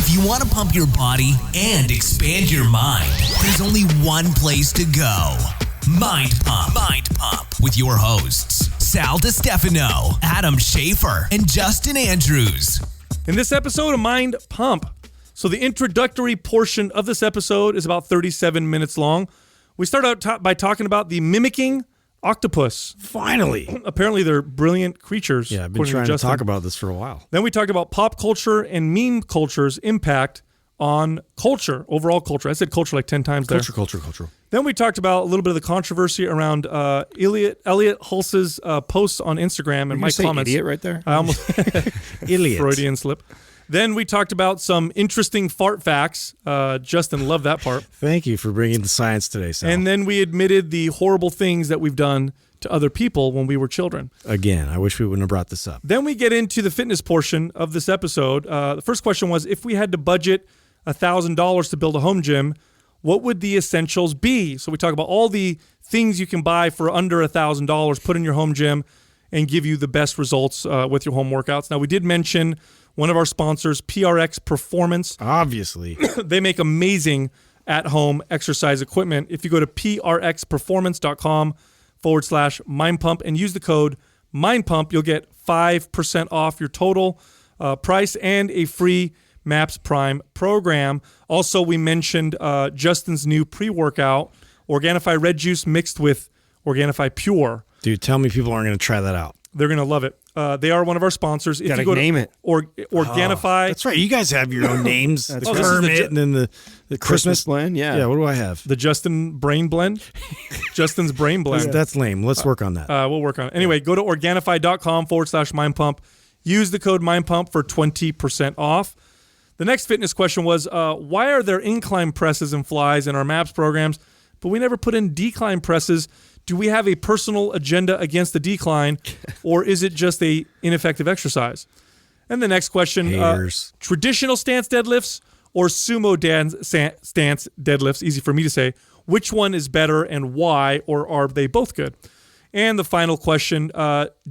If you want to pump your body and expand your mind, there's only one place to go. Mind Pump. Mind Pump with your hosts, Sal DiStefano, Adam Schaefer, and Justin Andrews. In this episode of Mind Pump, so the introductory portion of this episode is about 37 minutes long. We start out by talking about the mimicking octopus. Finally. Apparently they're brilliant creatures. Yeah, I've been trying to talk about this for a while. Then we talked about pop culture and meme culture's impact on culture, overall culture. I said culture like 10 times there. Culture. Then we talked about a little bit of the controversy around Elliot Hulse's posts on Instagram and my comments. Idiot right there? I almost Idiot. Freudian slip. Then we talked about some interesting fart facts. Justin loved that part. Thank you for bringing the science today, Sal. And then we admitted the horrible things that we've done to other people when we were children. Again, I wish we wouldn't have brought this up. Then we get into the fitness portion of this episode. The first question was, if we had to budget $1,000 to build a home gym, what would the essentials be? So we talk about all the things you can buy for under $1,000, put in your home gym, and give you the best results with your home workouts. Now, we did mention one of our sponsors, PRX Performance. Obviously. They make amazing at-home exercise equipment. If you go to prxperformance.com/mindpump and use the code mindpump, you'll get 5% off your total price and a free MAPS Prime program. Also, we mentioned Justin's new pre-workout, Organifi Red Juice mixed with Organifi Pure. Dude, tell me people aren't going to try that out. They're going to love it. They are one of our sponsors. Gotta name it. Organifi. That's right. You guys have your own names. The Kermit and then the Christmas blend, yeah. Yeah, what do I have? The Justin Brain Blend. Justin's Brain Blend. That's lame. Let's work on that. We'll work on it. Anyway, go to Organifi.com/mindpump. Use the code mindpump for 20% off. The next fitness question was, why are there incline presses and flies in our MAPS programs, but we never put in decline presses? Do we have a personal agenda against the decline, or is it just a ineffective exercise? And the next question, traditional stance deadlifts or sumo stance deadlifts, easy for me to say, which one is better and why, or are they both good? And the final question,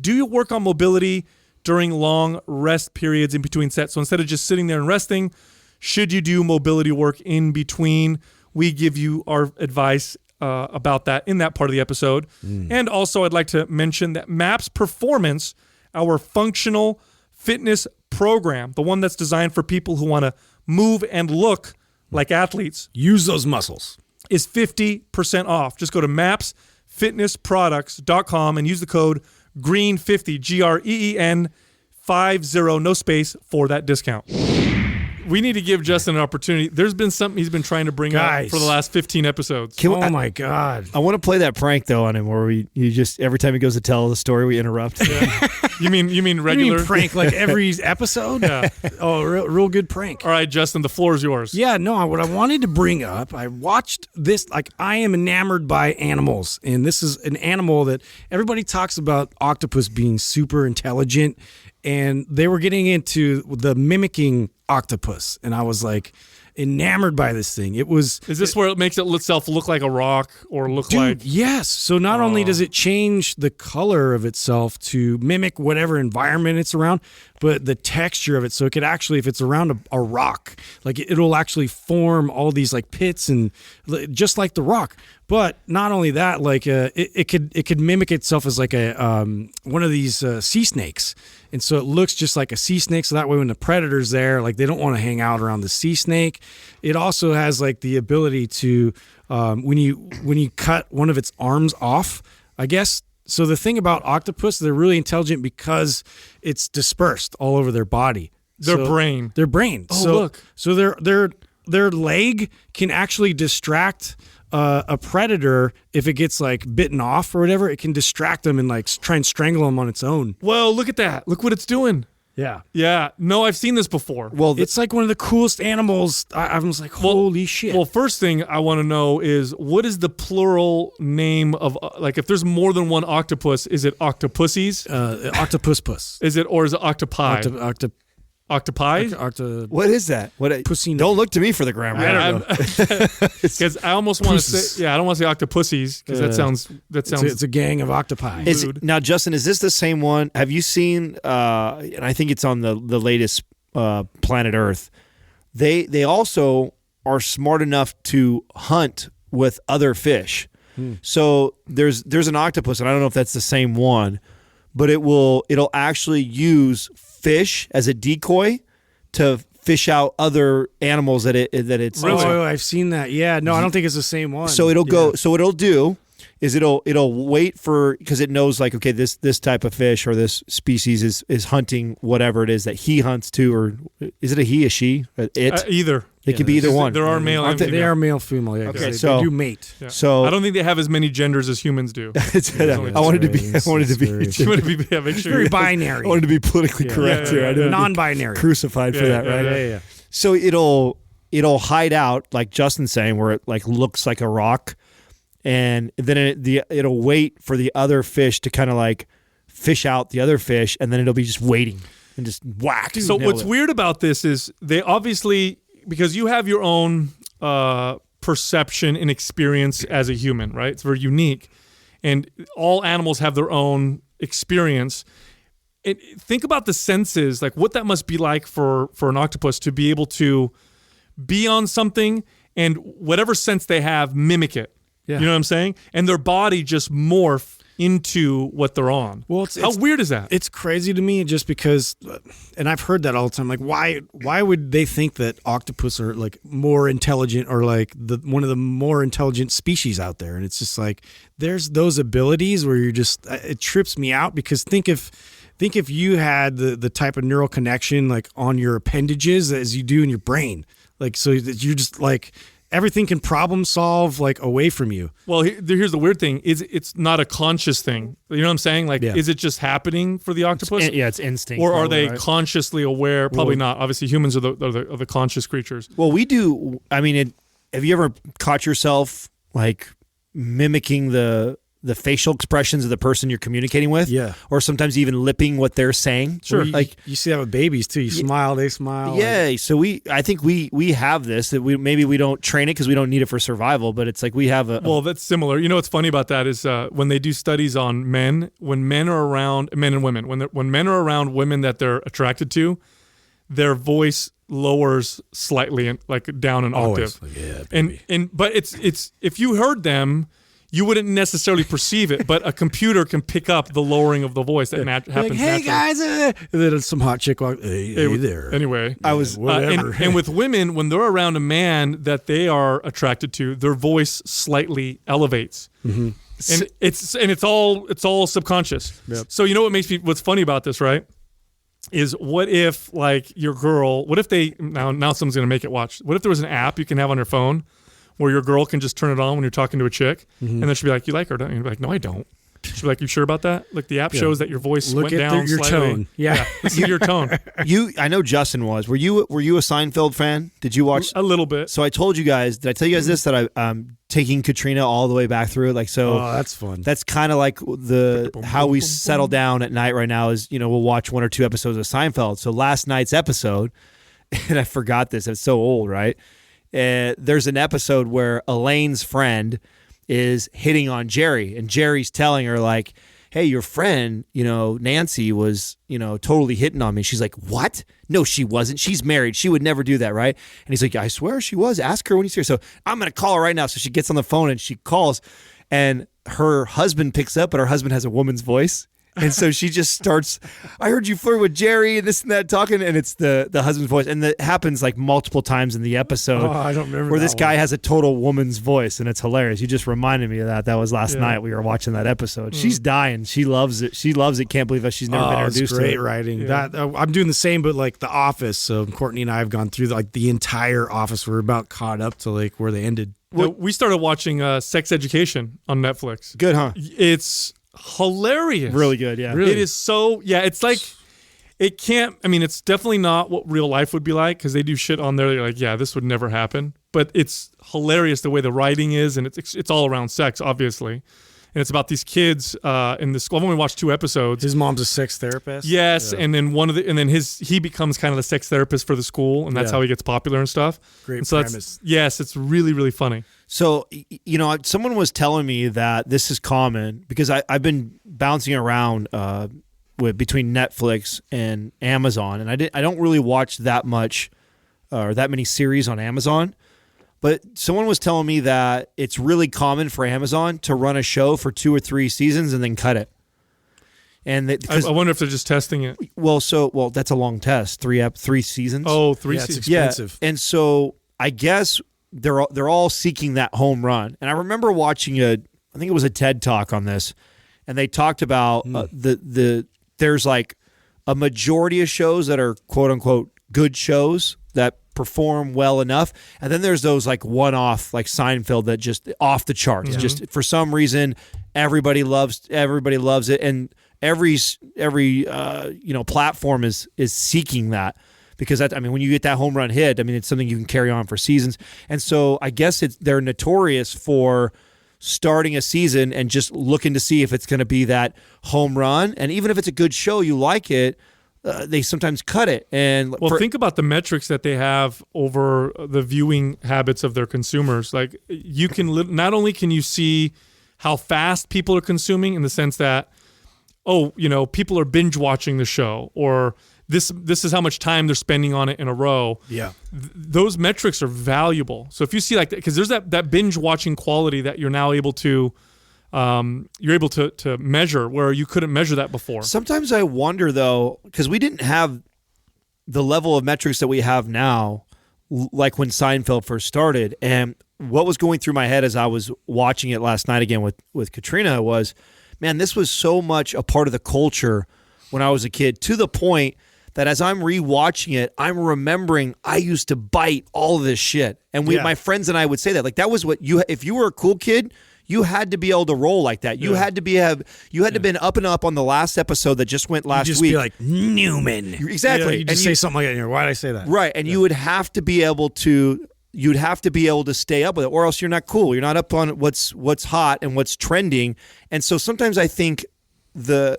do you work on mobility during long rest periods in between sets? So instead of just sitting there and resting, should you do mobility work in between? We give you our advice about that in that part of the episode. And also I'd like to mention that MAPS Performance, our functional fitness program, the one that's designed for people who want to move and look like athletes, use those muscles, is 50% off. Just go to mapsfitnessproducts.com and use the code GREEN50, GREEN 50, no space, for that discount. We need to give Justin an opportunity. There's been something he's been trying to bring up for the last 15 episodes. My God. I want to play that prank, though, on him where you just, every time he goes to tell the story, we interrupt. Yeah. You mean regular? You mean prank like every episode? Yeah. Oh, real good prank. All right, Justin, the floor is yours. Yeah, no, what I wanted to bring up, I watched this, I am enamored by animals, and this is an animal that everybody talks about octopus being super intelligent, and they were getting into the mimicking octopus, and I was like enamored by this thing. Is this where it makes itself look like a rock or look like? Yes. So not only does it change the color of itself to mimic whatever environment it's around, but the texture of it. So it could actually, if it's around a rock, like it'll actually form all these like pits and just like the rock. But not only that, like it could mimic itself as like a one of these sea snakes, and so it looks just like a sea snake. So that way, when the predator's there, like they don't want to hang out around the sea snake. It also has like the ability to when you cut one of its arms off, I guess. So the thing about octopus, they're really intelligent because it's dispersed all over their body. Their brain. Oh, look. So their leg can actually distract a predator. If it gets like bitten off or whatever, it can distract them and like try and strangle them on its own. Well, look at that. Look what it's doing. Yeah. Yeah. No, I've seen this before. Well, it's like one of the coolest animals. I was like, holy shit. Well, first thing I want to know is, what is the plural name of, like, if there's more than one octopus, is it octopussies? Octopus. Is it octopi? Octopi? What is that? Pussy. Don't look to me for the grammar. I don't know. Because I almost want to say, I don't want to say octopussies because that sounds. It's a gang of octopi. Now, Justin, is this the same one? Have you seen? And I think it's on the latest Planet Earth. they also are smart enough to hunt with other fish. So there's an octopus, and I don't know if that's the same one, but it'll actually use fish as a decoy to fish out other animals that it's. Really? Oh, I've seen that. Yeah, no, I don't think it's the same one. So it'll go. So what it'll do is it'll wait for, because it knows like, okay, this type of fish or this species is hunting whatever it is that he hunts to, or is it a he, a she, either. It could be either one. There are male and female. They are male, female. Yeah, okay, they do mate. Yeah. So I don't think they have as many genders as humans do. I wanted to be. Make sure very binary. I wanted to be politically correct here. I didn't non-binary. Crucified for that, right? Yeah. So it'll hide out, like Justin's saying, where it like looks like a rock, and then it'll wait for the other fish to kind of like fish out the other fish, and then it'll be just waiting and just whack. So what's weird about this is they obviously, because you have your own perception and experience as a human, right? It's very unique, and all animals have their own experience. Think about the senses, like what that must be like for an octopus to be able to be on something and whatever sense they have, mimic it. Yeah. You know what I'm saying? And their body just morph into what they're on. Well, how weird is that? It's crazy to me just because, and I've heard that all the time. Like, why would they think that octopus are like more intelligent or like one of the more intelligent species out there? And it's just like there's those abilities where you're just, it trips me out because think if you had the type of neural connection like on your appendages as you do in your brain, like so that you're just like. Everything can problem solve like away from you. Well, here's the weird thing: it's not a conscious thing. You know what I'm saying? Like, is it just happening for the octopus? It's instinct. Or are they consciously aware? Probably not. Obviously, humans are the conscious creatures. Well, we do. I mean, have you ever caught yourself like mimicking the facial expressions of the person you're communicating with? Yeah. Or sometimes even lipping what they're saying. Sure. You see that with babies too. You smile, they smile. Yeah. So I think we have this that maybe we don't train it because we don't need it for survival, but it's like we have Well, that's similar. You know what's funny about that is when they do studies on men, when men are around men and women, when men are around women that they're attracted to, their voice lowers slightly and like down an octave. Yeah. But it's if you heard them, you wouldn't necessarily perceive it, but a computer can pick up the lowering of the voice that happens like, hey naturally. guys, and then some hot chick walk, hey there. Anyway, I was and with women, when they're around a man that they are attracted to, their voice slightly elevates, and it's all subconscious. Yep. So you know what's funny about this, right? Is what if like your girl? What if they now someone's gonna make it watch? What if there was an app you can have on your phone? Where your girl can just turn it on when you're talking to a chick, and then she'll be like, "You like her, don't you?" And you'll be like, "No, I don't." She'll be like, "You sure about that?" Like the app shows that your voice went down your slightly. tone. Yeah. Listen to your tone. I know Justin was. Were you a Seinfeld fan? Did you watch a little bit? So I told you guys. Did I tell you guys this that I'm taking Katrina all the way back through it? Like so. Oh, that's fun. That's kind of like how we settle down at night right now. Is we'll watch 1 or 2 episodes of Seinfeld. So last night's episode, and I forgot this. It's so old, right? There's an episode where Elaine's friend is hitting on Jerry, and Jerry's telling her like, "Hey, your friend, Nancy was, totally hitting on me." She's like, "What? No, she wasn't. She's married. She would never do that, right?" And he's like, "I swear she was. Ask her when you see her." So I'm gonna call her right now. So she gets on the phone and she calls, and her husband picks up, but her husband has a woman's voice. And so she just starts, "I heard you flirt with Jerry and this and that," talking, and it's the husband's voice. And that happens like multiple times in the episode. Oh, I don't remember where this guy one. has a total woman's voice, and it's hilarious. You just reminded me of that. That was last night we were watching that episode. She's dying. She loves it. She loves it. Can't believe that she's never been introduced to it. Great writing. Yeah. I'm doing the same, but like The Office. So Courtney and I have gone through like the entire Office. We're about caught up to like where they ended. Well, we started watching Sex Education on Netflix. Good, huh? It's hilarious. Really good, yeah. Really? It is so, it's like, it can't, it's definitely not what real life would be like because they do shit on there. They're like, yeah, this would never happen. But it's hilarious the way the writing is, and it's all around sex, obviously. And it's about these kids in the school. I've only watched 2 episodes. His mom's a sex therapist. Yes, yeah. And then he becomes kind of the sex therapist for the school, and that's how he gets popular and stuff. Great and so premise. Yes, it's really, really funny. So, someone was telling me that this is common because I've been bouncing around between Netflix and Amazon, and I don't really watch that much or that many series on Amazon. But someone was telling me that it's really common for Amazon to run a show for 2 or 3 seasons and then cut it. And I wonder if they're just testing it. Well, that's a long test. 3 seasons. Oh, 3 It's seasons. expensive. Yeah. And so I guess they're all seeking that home run. And I remember watching I think it was a TED Talk on this, and they talked about there's like a majority of shows that are quote unquote good shows that perform well enough, and then there's those like one-off like Seinfeld that just off the charts. Mm-hmm. Just for some reason everybody loves it, and every platform is seeking that, because when you get that home run hit, it's something you can carry on for seasons. And so I guess they're notorious for starting a season and just looking to see if it's going to be that home run, and even if it's a good show, you like it, they sometimes cut it. And think about the metrics that they have over the viewing habits of their consumers. Like, you can not only can you see how fast people are consuming, in the sense that, people are binge watching the show, or this is how much time they're spending on it in a row. Yeah. Those metrics are valuable. So if you see like that, because there's that binge watching quality that you're now able to measure, where you couldn't measure that before. Sometimes I wonder, though, because we didn't have the level of metrics that we have now, like when Seinfeld first started. And what was going through my head as I was watching it last night again with Katrina was, man, this was so much a part of the culture when I was a kid, to the point that as I'm rewatching it, I'm remembering I used to bite all of this shit. And my friends and I would say that. Like, that was what if you were a cool kid, you had to be able to roll like that. You had to been up and up on the last episode that just went last just week. Be like, Newman. Exactly. Yeah, you just say something like that. Why did I say that? Right. And you would have to be able to stay up with it, or else you're not cool. You're not up on what's hot and what's trending. And so sometimes I think the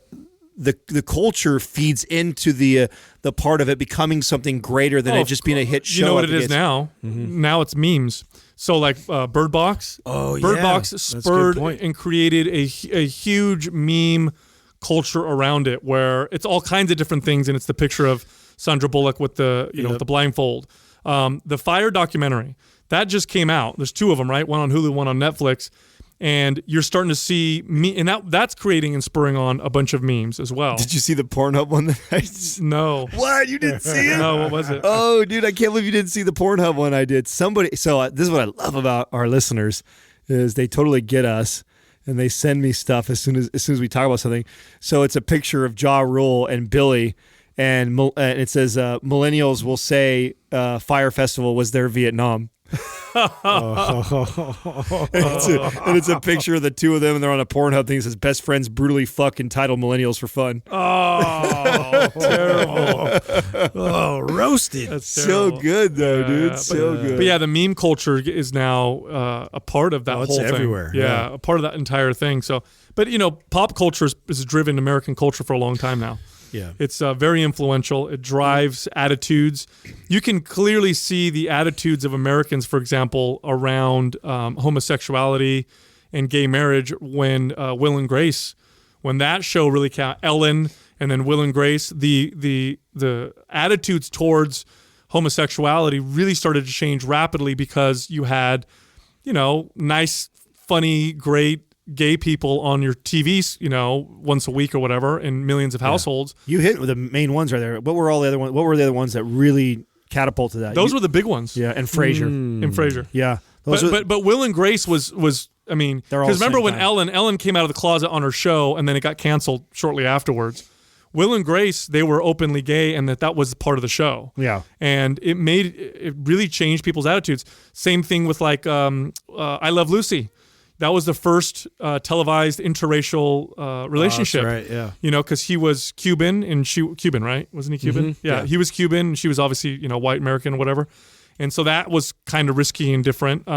culture feeds into the part of it becoming something greater than it just being a hit show. You know what it is now? Mm-hmm. Now it's memes. So like Bird Box. Bird Box spurred and created a huge meme culture around it, where it's all kinds of different things, and it's the picture of Sandra Bullock with the with the blindfold. The Fire documentary that just came out. There's 2 of them, right? One on Hulu, one on Netflix. And you're starting to see and that's creating and spurring on a bunch of memes as well. Did you see the Pornhub one? No. What? You didn't see it? No, what was it? Oh, dude, I can't believe you didn't see the Pornhub one I did. So this is what I love about our listeners, is they totally get us, and they send me stuff as soon as we talk about something. So it's a picture of Ja Rule and Billy, and it says millennials will say Fire Festival was their Vietnam. And it's a picture of the 2 of them, and they're on a Pornhub thing that says best friends brutally fuck entitled millennials for fun. Oh, terrible. Oh, roasted. That's so good though, dude. Good. But yeah, the meme culture is now a part of that whole thing. Everywhere. Yeah, a part of that entire thing. So, but pop culture has driven American culture for a long time now. Yeah. It's very influential. It drives attitudes. You can clearly see the attitudes of Americans, for example, around homosexuality and gay marriage when Will and Grace, when that show really Ellen, and then Will and Grace, the attitudes towards homosexuality really started to change rapidly, because you had, nice, funny, great gay people on your TVs, once a week or whatever, in millions of households. You hit the main ones right there. What were all the other ones? What were the other ones that really catapulted that? Those were the big ones. Yeah, and Frasier. And Frasier. Yeah. But Will and Grace was because remember when Ellen came out of the closet on her show, and then it got canceled shortly afterwards. Will and Grace, they were openly gay, and that was part of the show. Yeah. And it really changed people's attitudes. Same thing with like I Love Lucy. That was the first televised interracial relationship. That's right, yeah. Because he was Cuban and Cuban, right? Wasn't he Cuban? Mm-hmm. Yeah, he was Cuban, and she was obviously, white American or whatever. And so that was kind of risky and different.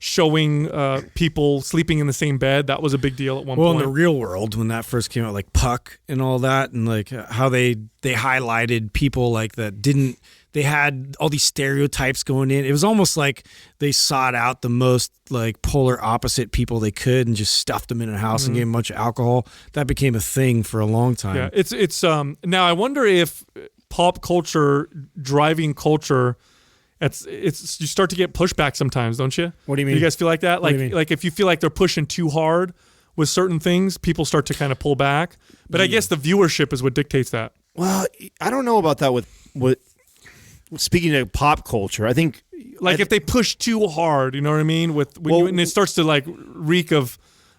Showing people sleeping in the same bed, that was a big deal at one point. Well, in the real world, when that first came out, like Puck and all that, and like how they highlighted people like that didn't. They had all these stereotypes going in. It was almost like they sought out the most like polar opposite people they could and just stuffed them in a house and gave them a bunch of alcohol. That became a thing for a long time. Yeah, it's now I wonder if pop culture driving culture it's you start to get pushback sometimes, don't you? What do you mean? Do you guys feel like that? What do you mean? Like if you feel like they're pushing too hard with certain things, people start to kind of pull back. But I guess the viewership is what dictates that. Well, I don't know about that with speaking of pop culture. I think if they push too hard, you know what I mean? And it starts to like reek of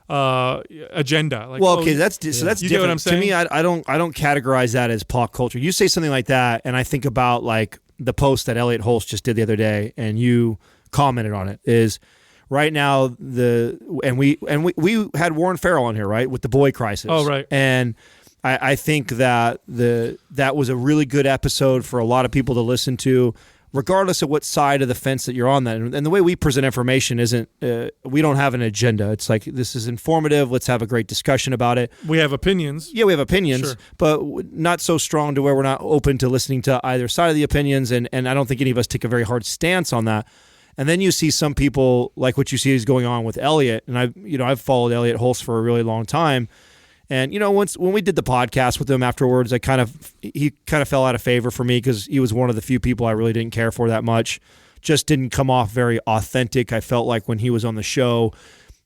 agenda. Like, that's different. You get what I'm saying? To me, I don't categorize that as pop culture. You say something like that, and I think about like the post that Elliot Holst just did the other day, and you commented on it. Is right now we had Warren Farrell on here, right, with the boy crisis. Oh, right. And I think that that was a really good episode for a lot of people to listen to, regardless of what side of the fence that you're on. That and the way we present information isn't. We don't have an agenda. It's like, this is informative. Let's have a great discussion about it. We have opinions. Yeah, we have opinions, Sure. but not so strong to where we're not open to listening to either side of the opinions. And I don't think any of us take a very hard stance on that. And then you see some people, like what you see is going on with Elliot. And I've followed Elliot Holst for a really long time. And when we did the podcast with him afterwards, he kind of fell out of favor for me because he was one of the few people I really didn't care for that much. Just didn't come off very authentic. I felt like when he was on the show,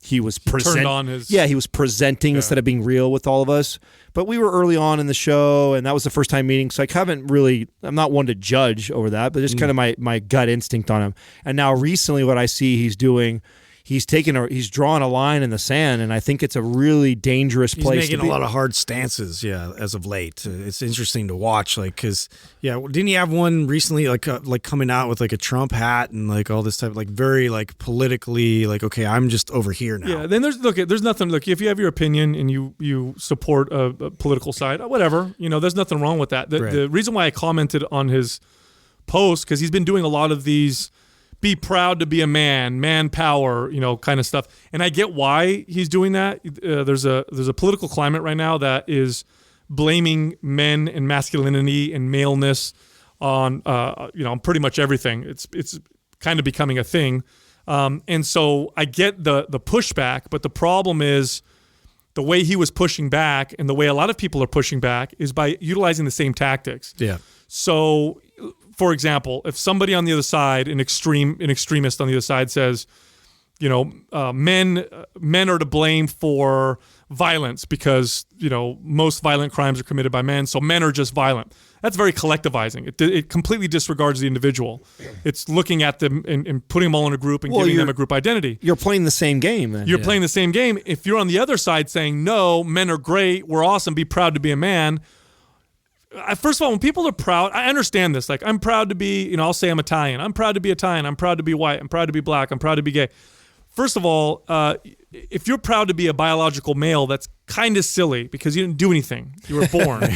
he was presenting instead of being real with all of us. But we were early on in the show, and that was the first time meeting, so I'm not one to judge over that, but just kind of my gut instinct on him. And now recently what I see he's doing, he's drawing a line in the sand, and I think it's a really dangerous place to be. He's making a lot of hard stances, as of late. It's interesting to watch, because didn't he have one recently, like coming out with like a Trump hat and like all this type, like very like politically, like, okay, I'm just over here now. Yeah. Then there's nothing. Look, if you have your opinion and you support a political side, whatever, there's nothing wrong with that. The reason why I commented on his post, because he's been doing a lot of these. Be proud to be a man power, kind of stuff. And I get why he's doing that. There's a political climate right now that is blaming men and masculinity and maleness on pretty much everything. It's kind of becoming a thing. And so I get the pushback, but the problem is the way he was pushing back and the way a lot of people are pushing back is by utilizing the same tactics. Yeah. So, for example, if somebody on the other side, an extremist on the other side says, men are to blame for violence because, most violent crimes are committed by men, so men are just violent. That's very collectivizing. It completely disregards the individual. It's looking at them and putting them all in a group and giving them a group identity. You're playing the same game, then. You're playing the same game. If you're on the other side saying, no, men are great, we're awesome, be proud to be a man. First of all, when people are proud, I understand this. Like, I'm proud to be, I'll say I'm Italian. I'm proud to be Italian. I'm proud to be white. I'm proud to be black. I'm proud to be gay. First of all, if you're proud to be a biological male, that's kind of silly because you didn't do anything. You were born.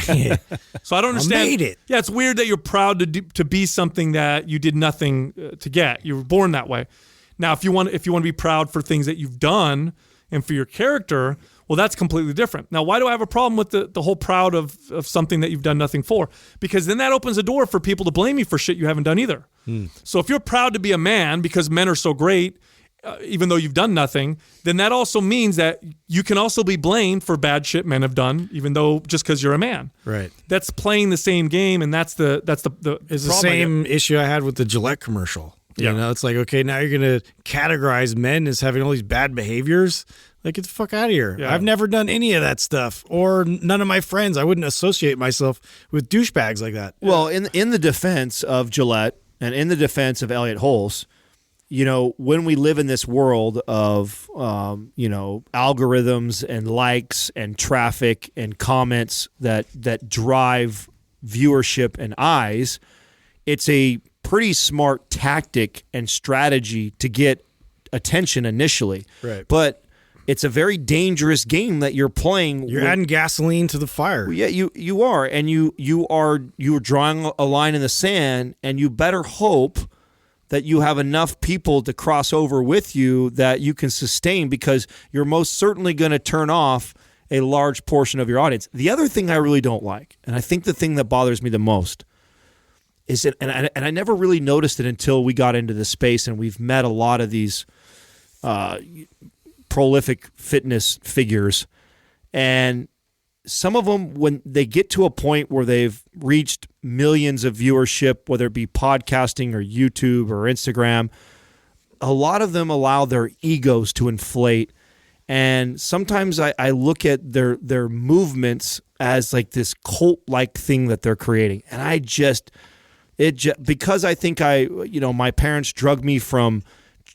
So I don't understand. I made it. Yeah, it's weird that you're proud to be something that you did nothing to get. You were born that way. Now, if you want to be proud for things that you've done and for your character, well, that's completely different. Now, why do I have a problem with the whole proud of something that you've done nothing for? Because then that opens a door for people to blame you for shit you haven't done either. So if you're proud to be a man because men are so great, even though you've done nothing, then that also means that you can also be blamed for bad shit men have done, even though just because you're a man. Right. That's playing the same game, and that's the It's the same issue I had with the Gillette commercial. Yeah. It's like, okay, now you're going to categorize men as having all these bad behaviors. Like, get the fuck out of here. Yeah. I've never done any of that stuff, or none of my friends. I wouldn't associate myself with douchebags like that. Well, in the defense of Gillette and in the defense of Elliot Holst, when we live in this world of, algorithms and likes and traffic and comments that drive viewership and eyes, it's a pretty smart tactic and strategy to get attention initially. Right. But it's a very dangerous game that you're playing. You're adding gasoline to the fire. Yeah, you are, and you are drawing a line in the sand, and you better hope that you have enough people to cross over with you that you can sustain, because you're most certainly going to turn off a large portion of your audience. The other thing I really don't like, and I think the thing that bothers me the most, is that, and I never really noticed it until we got into this space and we've met a lot of these prolific fitness figures, and some of them, when they get to a point where they've reached millions of viewership, whether it be podcasting or YouTube or Instagram, a lot of them allow their egos to inflate. And sometimes I look at their movements as like this cult-like thing that they're creating. And because I think my parents drug me from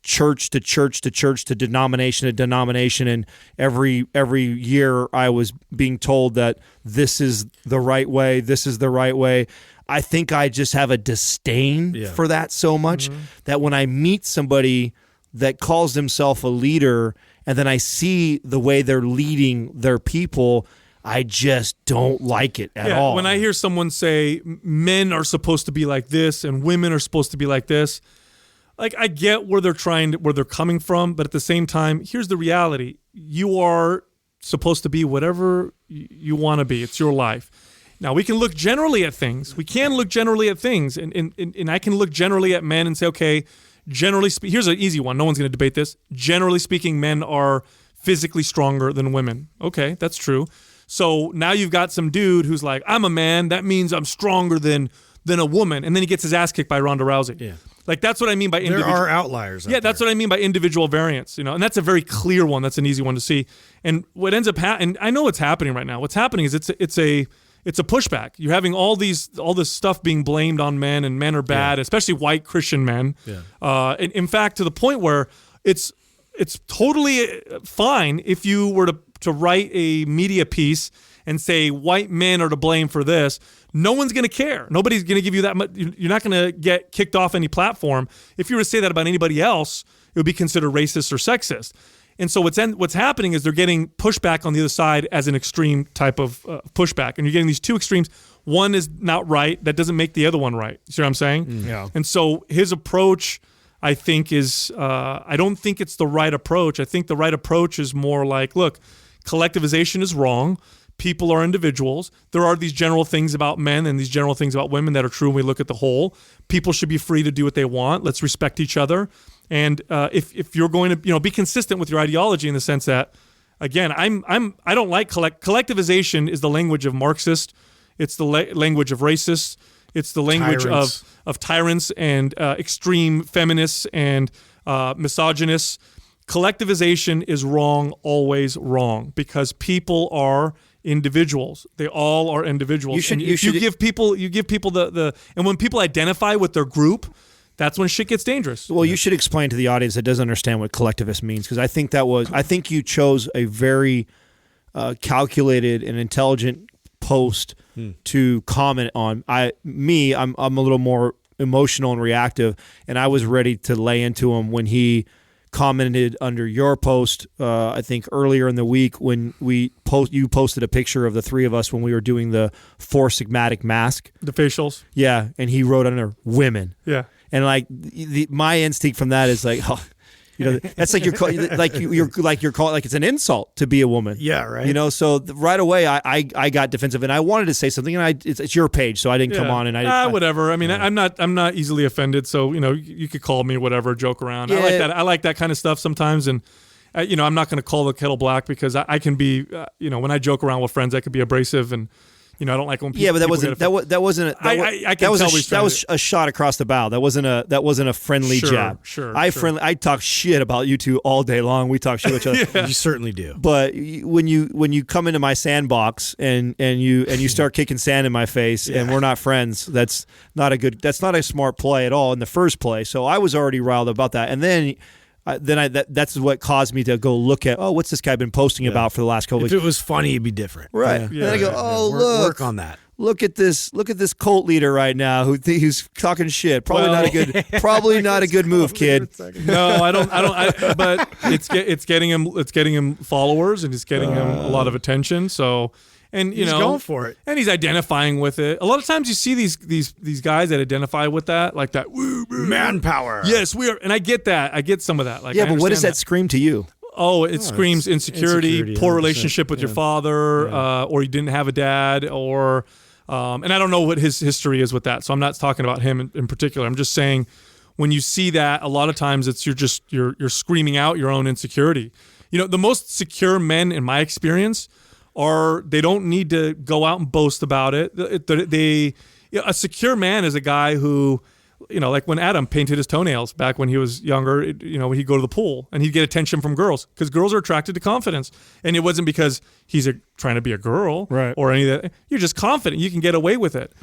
church to church to church to denomination to denomination, and every year I was being told that this is the right way, this is the right way. I think I just have a disdain for that so much that when I meet somebody that calls themselves a leader and then I see the way they're leading their people, I just don't like it at all. When I hear someone say men are supposed to be like this and women are supposed to be like this, like I get where they're coming from, but at the same time, here's the reality. You are supposed to be whatever you want to be. It's your life. Now, we can look generally at things. We can look generally at things, and I can look generally at men and say, okay, generally speaking, here's an easy one. No one's going to debate this. Generally speaking, men are physically stronger than women. Okay, that's true. So now you've got some dude who's like, I'm a man. That means I'm stronger than a woman. And then he gets his ass kicked by Ronda Rousey. Yeah. Like, that's what I mean by individual. There are outliers. Yeah, that's what I mean by individual variance, and that's a very clear one. That's an easy one to see. And what ends up happening, I know what's happening right now. What's happening is it's a pushback. You're having all this stuff being blamed on men, and men are bad, especially white Christian men. Yeah. In fact, to the point where it's totally fine if you were to write a media piece and say white men are to blame for this. No one's going to care. Nobody's going to give you that much. You're not going to get kicked off any platform. If you were to say that about anybody else, it would be considered racist or sexist. And so what's happening is they're getting pushback on the other side as an extreme type of pushback. And you're getting these two extremes. One is not right. That doesn't make the other one right. You see what I'm saying? Yeah. And so his approach, I think, is I don't think it's the right approach. I think the right approach is more like, look, collectivization is wrong. People are individuals. There are these general things about men and these general things about women that are true when we look at the whole. People should be free to do what they want. Let's respect each other. And if you're going to be consistent with your ideology in the sense that, again, I don't like collectivization is the language of Marxist. It's the language of racists. It's the language of tyrants and extreme feminists and misogynists. Collectivization is wrong, always wrong, because people are individuals. They all are individuals. You give people the and when people identify with their group, that's when shit gets dangerous. Well, you should explain to the audience that doesn't understand what collectivist means, because I think you chose a very calculated and intelligent post to comment on. I'm a little more emotional and reactive, and I was ready to lay into him when he commented under your post, I think earlier in the week when you posted a picture of the three of us when we were doing the Four Sigmatic mask. The facials. Yeah, and he wrote under women. Yeah. And like my instinct from that is like, that's like you're calling like it's an insult to be a woman. Yeah, right. So right away I got defensive, and I wanted to say something, and it's your page, so I didn't come on and whatever. I mean, I'm not easily offended, so you could call me whatever, joke around. Yeah. I like that kind of stuff sometimes, and I'm not going to call the kettle black because I can be when I joke around with friends, I could be abrasive and. I don't like when people. Yeah, but that was a shot across the bow. That wasn't a friendly jab. Sure. I talk shit about you two all day long. We talk shit with each other. Yeah. You certainly do. But when you come into my sandbox and you start kicking sand in my face and we're not friends, that's not a smart play at all in the first place. So I was already riled about that, and then. That's what caused me to go look at, what's this guy been posting about for the last couple weeks? If it was funny, it'd be different. Right. Yeah. Then I go, look. Work on that. Look at this cult leader right now who's talking shit. Probably not a good move, kid. No, I don't but it's getting him followers, and it's getting him a lot of attention. So and he's going for it, and he's identifying with it. A lot of times you see these guys that identify with that, like that manpower. Yes, we are, and I get that. I get some of that. Like, but what does that scream to you? Oh, it screams insecurity, poor relationship with your father, or you didn't have a dad, or and I don't know what his history is with that. So I'm not talking about him in particular. I'm just saying when you see that, a lot of times it's you're screaming out your own insecurity. The most secure men in my experience. They don't need to go out and boast about it. a secure man is a guy who, like when Adam painted his toenails back when he was younger, he'd go to the pool and he'd get attention from girls because girls are attracted to confidence. And it wasn't because he's trying to be a girl or any of that. You're just confident. You can get away with it.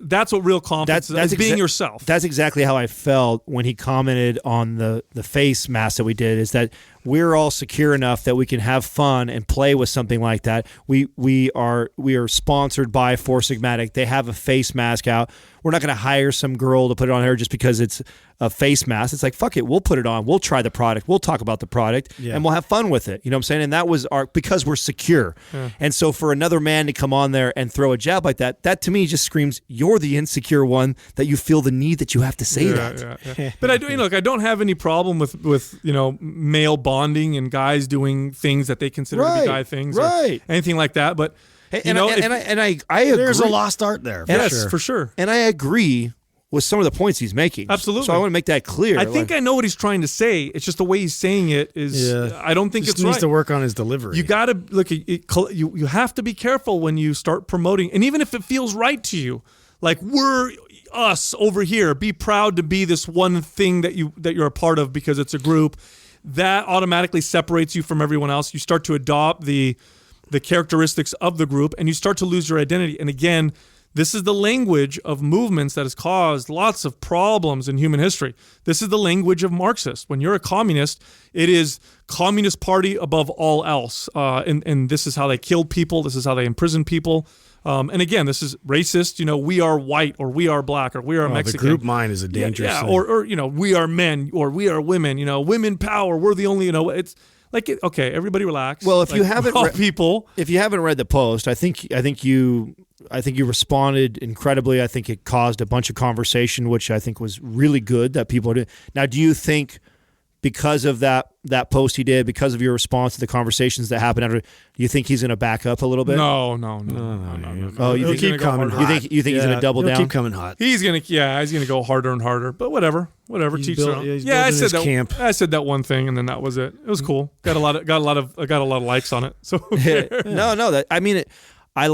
That's what real confidence is. That's being yourself. That's exactly how I felt when he commented on the face mask that we did, is that we're all secure enough that we can have fun and play with something like that. We are sponsored by Four Sigmatic. They have a face mask out. We're not going to hire some girl to put it on her just because it's a face mask. It's like, fuck it, we'll put it on. We'll try the product. We'll talk about the product, and we'll have fun with it. You know what I'm saying? And that was because we're secure. Yeah. And so for another man to come on there and throw a jab like that to me just screams, you're the insecure one, that you feel the need that you have to say that. Yeah. But I don't have any problem with male bonding and guys doing things that they consider to be guy things or anything like that. But I agree. There's a lost art there. For sure. And I agree with some of the points he's making. Absolutely. So I want to make that clear. I think I know what he's trying to say. It's just the way he's saying it is. I don't think just it's needs right. to work on his delivery. You got to look. You have to be careful when you start promoting, and even if it feels right to you, like we're us over here. Be proud to be this one thing that you're a part of because it's a group. That automatically separates you from everyone else. You start to adopt the characteristics of the group, and you start to lose your identity. And again, this is the language of movements that has caused lots of problems in human history. This is the language of Marxists. When you're a communist, it is Communist Party above all else. And this is how they killed people. This is how they imprisoned people. And again, this is racist. We are white, or we are black, or we are Mexican. The group mind is a dangerous thing. Or we are men, or we are women. Women power. We're the only. It's like, okay, everybody relax. Well, if you haven't if you haven't read the post, I think you responded incredibly. I think it caused a bunch of conversation, which I think was really good that people did. Now, do you think because of that post he did, because of your response to the conversations that happened after, do you think he's going to back up a little bit? No. Oh, you think keep coming hot? You think he's going to double down? Keep coming hot. He's going to go harder and harder. But whatever. Teach their own. I said that. Camp. I said that one thing, and then that was it. It was cool. Got a lot of likes on it. So no. I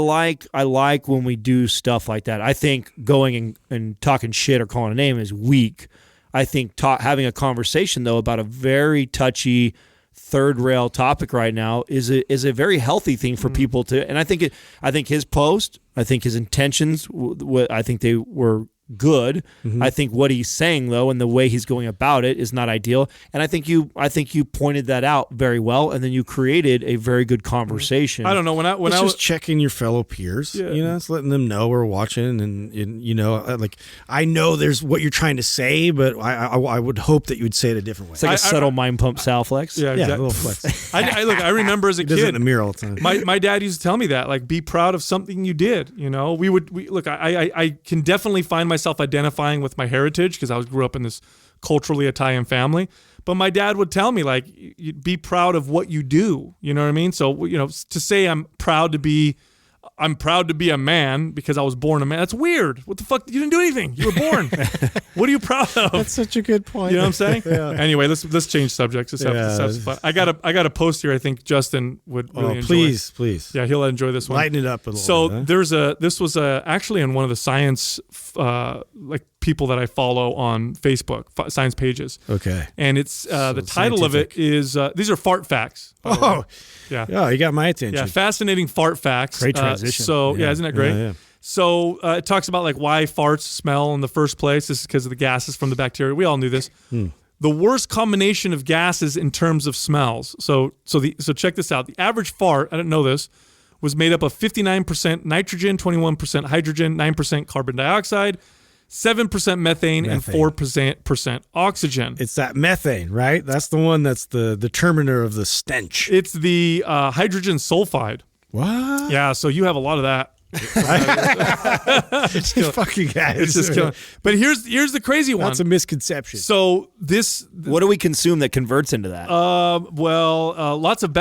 like when we do stuff like that. I think going and talking shit or calling a name is weak. I think having a conversation, though, about a very touchy third rail topic right now is a very healthy thing for people to. And I think his post, I think his intentions, I think they were good. Mm-hmm. I think what he's saying, though, and the way he's going about it is not ideal. And I think you pointed that out very well, and then you created a very good conversation. I don't know when I was just checking your fellow peers. Yeah. It's letting them know we're watching, and like I know there's what you're trying to say, but I would hope that you would say it a different way. It's like a subtle mind pump Sal flex. Yeah, exactly. A little flex. I remember as a he does it kid in the mirror all the time. My dad used to tell me that, like, be proud of something you did. I can definitely find myself identifying with my heritage because I grew up in this culturally Italian family. But my dad would tell me, like, be proud of what you do. You know what I mean? So, to say I'm proud to be a man because I was born a man. That's weird. What the fuck? You didn't do anything. You were born. What are you proud of? That's such a good point. You know what I'm saying? Yeah. Anyway, let's change subjects. This is fun. I got a post here. I think Justin would really enjoy. Please. Yeah, he'll enjoy this one. Lighten it up a little. So bit, this was actually in one of the science people that I follow on Facebook, science pages. Okay. And it's the title of it is these are fart facts. Oh. Yeah. Oh, you got my attention. Yeah, fascinating fart facts. Great transition. Isn't that great? Yeah. So it talks about like why farts smell in the first place. This is because of the gases from the bacteria. We all knew this. The worst combination of gases in terms of smells. So check this out. The average fart, I didn't know this, was made up of 59% nitrogen, 21% hydrogen, 9% carbon dioxide, 7% methane, and 4% oxygen. It's that methane, right? That's the one that's the determiner of the stench. It's the hydrogen sulfide. What? Yeah, so you have a lot of that. It's fucking guys. It's just killing. But here's the crazy one. That's a misconception. So what do we consume that converts into that? Lots of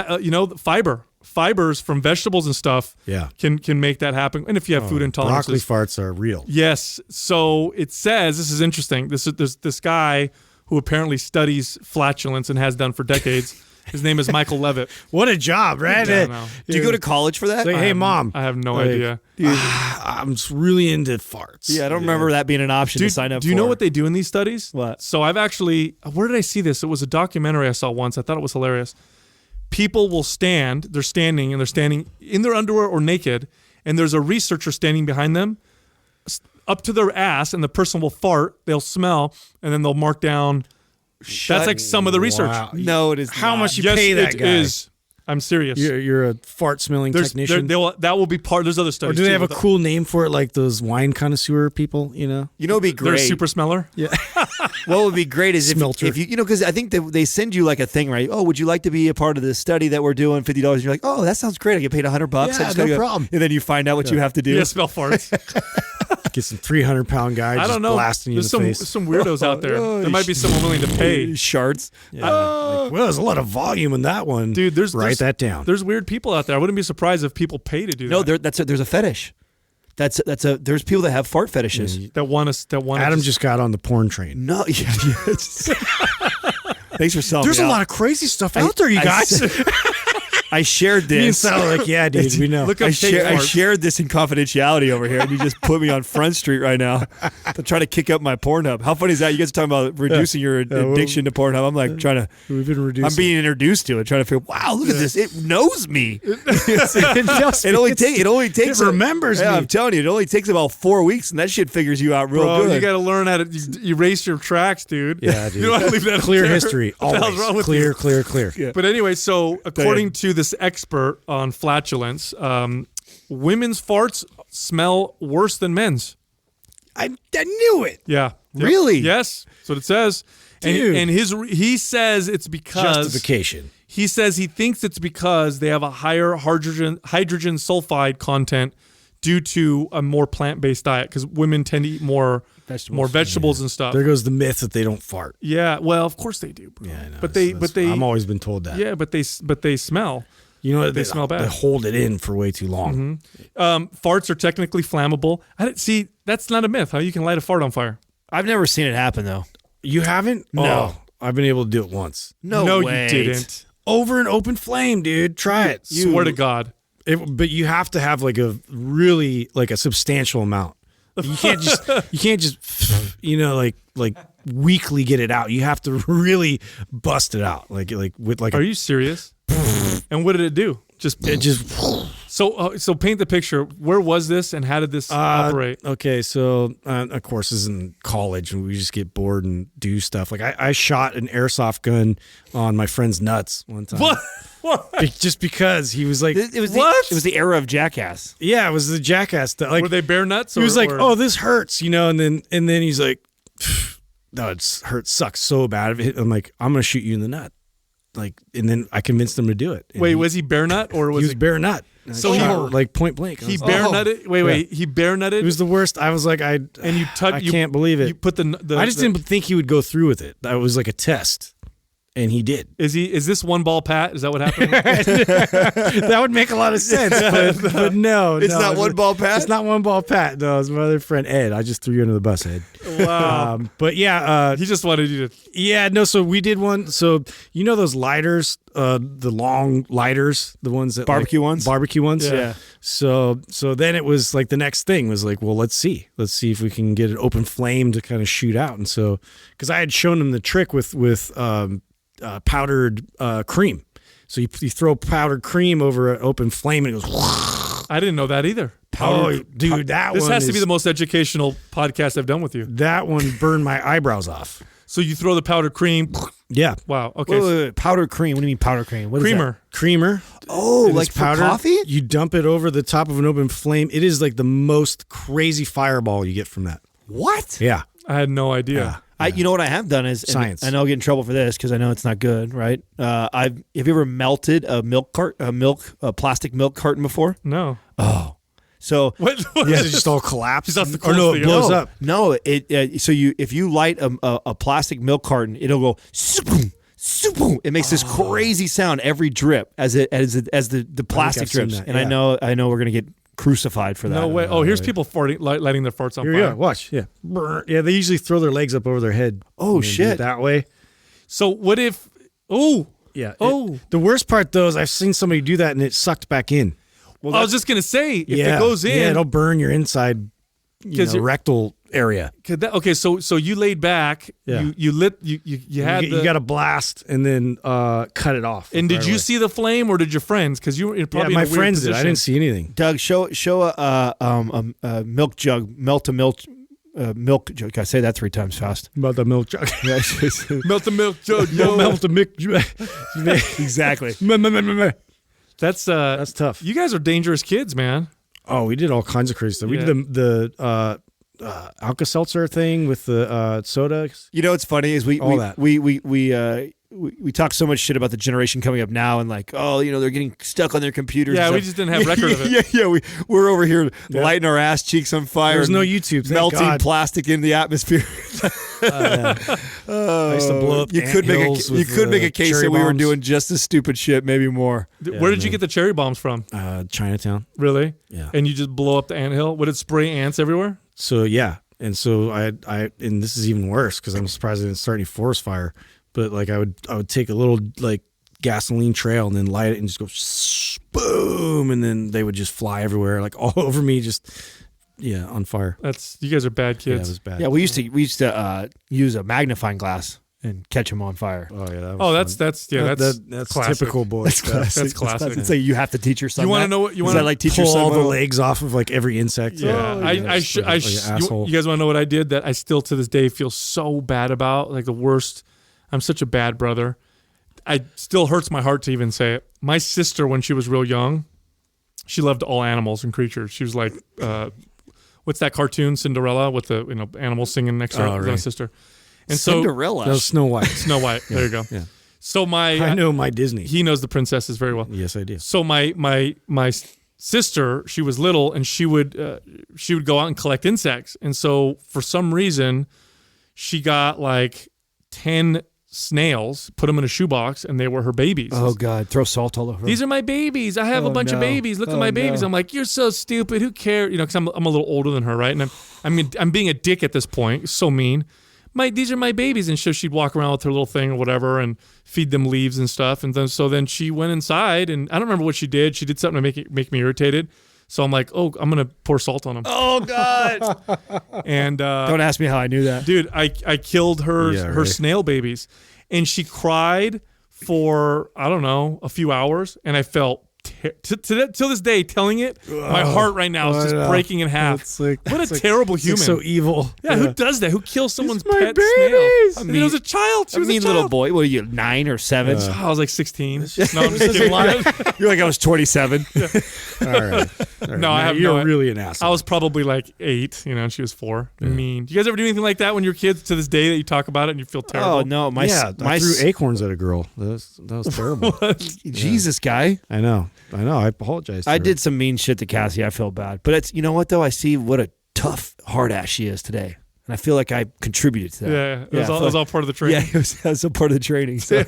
fiber. Fibers from vegetables and stuff can make that happen. And if you have food intolerances. Broccoli farts are real. Yes. So it says, this is interesting. There's this guy who apparently studies flatulence and has done for decades. His name is Michael Levitt. What a job, right? Yeah, I know. Do you go to college for that? It's like, hey, Mom. I have no idea. I'm just really into farts. Yeah, I don't remember that being an option to sign up for. Do you know what they do in these studies? What? So I've actually, where did I see this? It was a documentary I saw once. I thought it was hilarious. People will they're standing in their underwear or naked, and there's a researcher standing behind them up to their ass, and the person will fart, they'll smell, and then they'll mark down. That's like some of the research. Wow. No, it is How not. much you pay that guy? It is. I'm serious. You're a fart smelling technician. That will be part. There's other Or studies. do they have a too, cool name for it, like those wine connoisseur people? You know, You know, it'd be They're a great. super smeller. yeah. What would be great is Smelter. if you know, because I think they send you like a thing, right? Oh, would you like to be a part of this study that we're doing? $50. You're like, oh, that sounds great. I get paid $100. I Yeah, just no gotta go. problem. And then you find out what you have to do. Yeah, smell farts. Get some 300-pound guy I just don't know. blasting you There's in the face. some weirdos out there. There might be someone willing to pay. Shards. Well, there's a lot of volume in that one. Dude, write that down. There's weird people out there. I wouldn't be surprised if people pay to do No, that. there's a fetish. There's people that have fart fetishes. That want us. Adam just got on the porn train. No, yeah. Thanks for selling. There's me a out. lot of crazy stuff out there, you guys. I shared You this. sound like, yeah, dude, we know. Look up I cake farts. shared this in confidentiality over here, and you just put me on Front Street right now to try to kick up my Pornhub. How funny is that? You guys are talking about reducing your addiction to Pornhub. I'm like trying to. We've been reducing. I'm being introduced to it, trying to figure. Wow, look at this! It knows me. It only takes. It remembers Yeah, me. I'm telling you, it only takes about 4 weeks, and that shit figures you out real Bro, good. you got to learn how to erase your tracks, dude. Yeah, dude. You don't want to leave that up Clear there. history. What the hell's Always. wrong with Clear, you? clear, clear. Yeah. But anyway, so according to this expert on flatulence, women's farts smell worse than men's. I knew it. Yeah. Really? Yes. That's what it says. Dude. And he says it's because Justification. he says he thinks it's because they have a higher hydrogen sulfide content due to a more plant-based diet, because women tend to eat more vegetables and stuff. There goes the myth that they don't fart. Yeah, well, of course they do, bro. Yeah, I know. But they I've always been told that. yeah, but they smell. You know what? They smell bad. They hold it in for way too long. Farts are technically flammable. See, that's not a myth. How you can light a fart on fire? I've never seen it happen though. You haven't? No. Oh, I've been able to do it once. No, way. you didn't. Over an open flame, dude. Try it. Swear to God. But you have to have like a substantial amount. You can't just like weakly get it out. You have to really bust it out. Are you serious? And what did it do? So paint the picture. Where was this, and how did this operate? Okay, so of course, this is in college, and we just get bored and do stuff. Like I shot an airsoft gun on my friend's nuts one time. What? Just because he was like, It was What? it was the era of Jackass. yeah, it was the jackass stuff. Like Were they bare nuts? he was or- like, or- oh, this hurts, and then he's like, no, it hurts, sucks so bad. I'm like, I'm gonna shoot you in the nut. Like, and then I convinced him to do it. And Wait, was he bare nut or he was was he? bare nut? So I he- shot, like point blank. He bare nutted. Wait. He bare nutted. It was the worst. I was like, and you I can't believe it. You put the I just didn't think he would go through with it. That was like a test, and he did. Is this one ball pat? Is that what happened? That would make a lot of sense, but no, It's not one ball pat? It's not one ball pat. No, it's my other friend Ed. I just threw you under the bus, Ed. Wow. But yeah, He just wanted you to. yeah, no. So we did one. So you know those lighters, the long lighters, the ones that Barbecue ones? barbecue ones. Yeah. So then it was like the next thing was like, well, let's see if we can get an open flame to kind of shoot out. And so because I had shown him the trick with powdered cream. So you throw powdered cream over an open flame and it goes. I didn't know that either. Oh, dude, that This one has to be is- the most educational podcast I've done with you. That one burned my eyebrows off. So you throw the powdered cream. Yeah. Wow. Okay. Wait, powdered cream. What do you mean powdered cream? What is Creamer. Creamer. Oh, It is like for coffee? You dump it over the top of an open flame. It is like the most crazy fireball you get from that. What? Yeah. I had no idea. You know what I have done is and Science. I know I'll get in trouble for this because I know it's not good, right? Have you ever melted a plastic milk carton before? No. So What? Yeah, it just all collapses. That's the Or no, coolest it thing. blows No. up. no, if you light a plastic milk carton, it'll go soup, soup. It makes this crazy sound every drip as the plastic I've seen drips. that, And yeah. I know we're gonna get crucified for that. No way. Oh, here's people lighting their farts on Here, fire. yeah, watch. Yeah. Brr. Yeah, they usually throw their legs up over their head. Oh, and do it shit. that way. So what if? Oh, Yeah. Oh. The worst part though is I've seen somebody do that and it sucked back in. Well, I was just gonna say if it goes in, it'll burn your inside, rectal area. Okay, so you laid back. Yeah. You had You got to blast and then cut it off. And did you see the flame or did your friends? Because you were probably my in a weird friends did. position. I didn't see anything. Doug, show a milk jug, melt a milk jug. I say that 3 times fast. About the milk jug. Melt the milk jug. Yo. Melt the milk jug. Exactly. That's tough. You guys are dangerous kids, man. Oh, we did all kinds of crazy stuff. We did the Alka-Seltzer thing with the soda. You know what's funny is we talk so much shit about the generation coming up now and like, oh, they're getting stuck on their computers. Yeah, and we stuff. just didn't have record of it. Yeah. We're over here lighting our ass cheeks on fire. There's no YouTube. Thank melting God. plastic in the atmosphere. I used to blow up you could make a case that we were doing just as stupid shit, maybe more. Where did you get the cherry bombs from? Chinatown. Really? Yeah. And you just blow up the anthill? Would it spray ants everywhere? So yeah, and so I and this is even worse because I'm surprised I didn't start any forest fire. But like I would take a little like gasoline trail and then light it and just go boom, and then they would just fly everywhere, like all over me, just on fire. You guys are bad Yeah, it kids. was bad. Yeah, we used to use a magnifying glass and catch them on fire. Oh yeah, that was That's classic. typical boy stuff. That's classic. It's like you have to teach your son. You want to that? know what you Is want that like teach Pull your son all the well? legs off of like every insect. Yeah, Oh, you guys want to know what I did that I still to this day feel so bad about? Like the worst. I'm such a bad brother. It still hurts my heart to even say it. My sister, when she was real young, she loved all animals and creatures. She was like, what's that cartoon, Cinderella, with the animals singing next to her? My sister. And Cinderella. That was Snow White. Snow White. There you go. Yeah. So I know my Disney. He knows the princesses very well. Yes, I do. So my sister, she was little, and she would go out and collect insects. And so for some reason, she got like 10 snails, put them in a shoebox, and they were her babies. Oh God! Throw salt all over. These are my babies. I have a bunch of babies. Look at my babies. I'm like, you're so stupid. Who cares? Because I'm a little older than her, right? And I'm being a dick at this point. So mean. These are my babies, and so she'd walk around with her little thing or whatever, and feed them leaves and stuff. And then she went inside, and I don't remember what she did. She did something to make me irritated. So I'm like, oh, I'm gonna pour salt on them. Oh God! And don't ask me how I knew that, dude. I killed her snail babies, and she cried for I don't know a few hours, and I felt till this day telling it, my heart right now is just breaking in half. What a terrible human! So evil. Yeah, who does that? Who kills someone's my pet babies. snail? It was a child. She was a child. little boy. What are you, 9 or 7? I was like 16. No, I'm just kidding. You're like I was 27. All right. No, you're really an asshole. I was probably like 8, and she was 4. Yeah. Mean. Do you guys ever do anything like that when you're kids to this day that you talk about it and you feel terrible? Oh no, I threw acorns at a girl. That was terrible. Jesus, guy. I know. I apologize. I did some mean shit to Cassie. I feel bad, but it's what though. I see what a tough, hard ass she is today, and I feel like I contributed to that. Yeah, it was all part of the training. Yeah, it was all part of the training. So I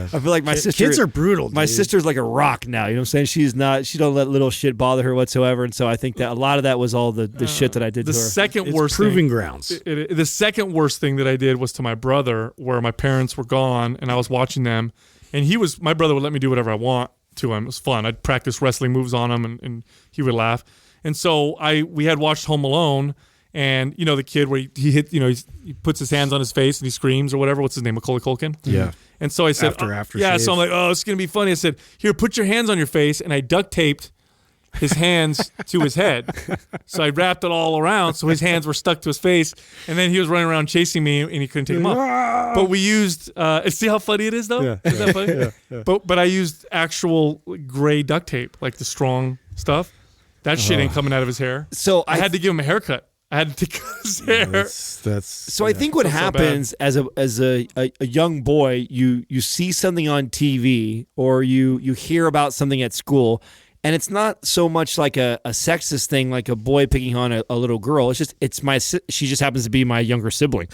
feel like my sister. Kids are brutal. My sister's like a rock now. You know what I'm saying? She don't let little shit bother her whatsoever, and so I think that a lot of that was all the shit that I did to her. The second worst proving grounds. The second worst thing that I did was to my brother, where my parents were gone and I was watching them, and my brother would let me do whatever I want to him. It was fun. I'd practice wrestling moves on him, and he would laugh. And so we had watched Home Alone, and the kid where he hit, he puts his hands on his face and he screams or whatever. What's his name? Macaulay Culkin. Yeah. And so I said, after yeah. shave. So I'm like, oh, it's gonna be funny. I said, here, put your hands on your face, and I duct taped his hands to his head. So I wrapped it all around so his hands were stuck to his face, and then he was running around chasing me, and he couldn't take them off. But we used see how funny it is though? Yeah. Is that funny? Yeah. But I used actual gray duct tape, like the strong stuff. That shit ain't coming out of his hair. So I had to give him a haircut. I had to cut his hair. So I think what happens as a young boy, you see something on TV or you hear about something at school. And it's not so much like a sexist thing, like a boy picking on a little girl. It's just she just happens to be my younger sibling.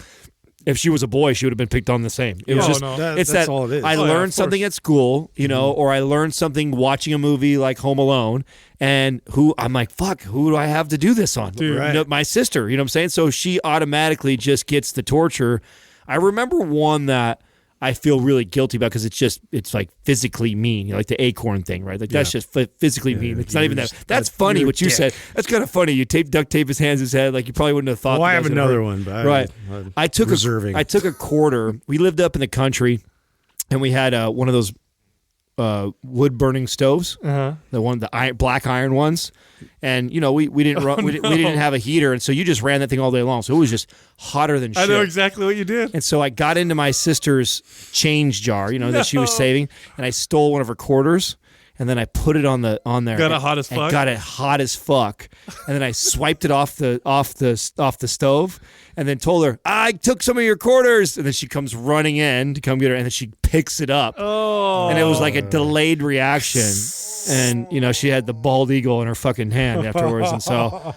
If she was a boy, she would have been picked on the same. It was just that's all it is. I learned something at school, or I learned something watching a movie like Home Alone, and I'm like, fuck, who do I have to do this on? Dude, right. My sister, you know what I'm saying? So she automatically just gets the torture. I remember one that I feel really guilty about because it's like physically mean, like the acorn thing, right? Like that's just physically mean. It's not even that. That's funny what you said. That's kind of funny. You duct tape his hands, his head. Like you probably wouldn't have thought. Well, I have another one, but right. I took a quarter. We lived up in the country, and we had one of those wood burning stoves, the black iron ones, and we didn't we didn't have a heater, and so you just ran that thing all day long, so it was just hotter than shit. I know exactly what you did. And so I got into my sister's change jar, that she was saving, and I stole one of her quarters. And then I put it on there. Got it hot as fuck. Got it hot as fuck. And then I swiped it off the stove, and then told her I took some of your quarters. And then she comes running in to come get her, and then she picks it up. Oh. And it was like a delayed reaction. And she had the bald eagle in her fucking hand afterwards, and so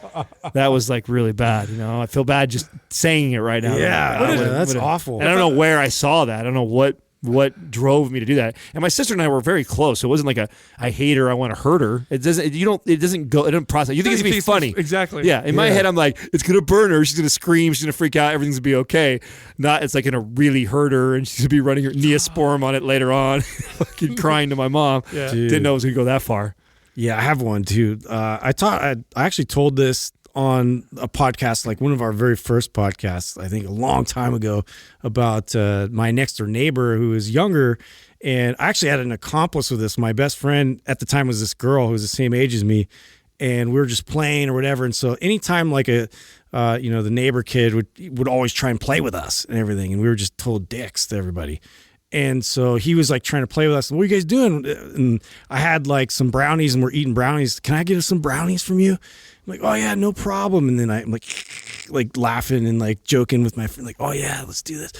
that was like really bad. I feel bad just saying it right now. Yeah, that's awful. And I don't know where I saw that. I don't know what drove me to do that. And my sister and I were very close, so it wasn't like I hate her, I want to hurt her. It doesn't process. You think it's gonna be funny. Exactly. Yeah. In my head I'm like, it's gonna burn her, she's gonna scream, she's gonna freak out, everything's gonna be okay. Not it's like gonna really hurt her and she's gonna be running her Neosporin on it later on, fucking crying to my mom. Yeah. Didn't know it was gonna go that far. Yeah, I have one too. I actually told this on a podcast, like one of our very first podcasts, I think a long time ago, about my next door neighbor who was younger. And I actually had an accomplice with this. My best friend at the time was this girl who was the same age as me. And we were just playing or whatever. And so anytime like the neighbor kid would always try and play with us and everything. And we were just total dicks to everybody. And so he was like trying to play with us. What are you guys doing? And I had like some brownies and we're eating brownies. Can I get some brownies from you? I'm like, oh yeah, no problem. And then I'm like laughing and like joking with my friend, like, oh yeah, let's do this.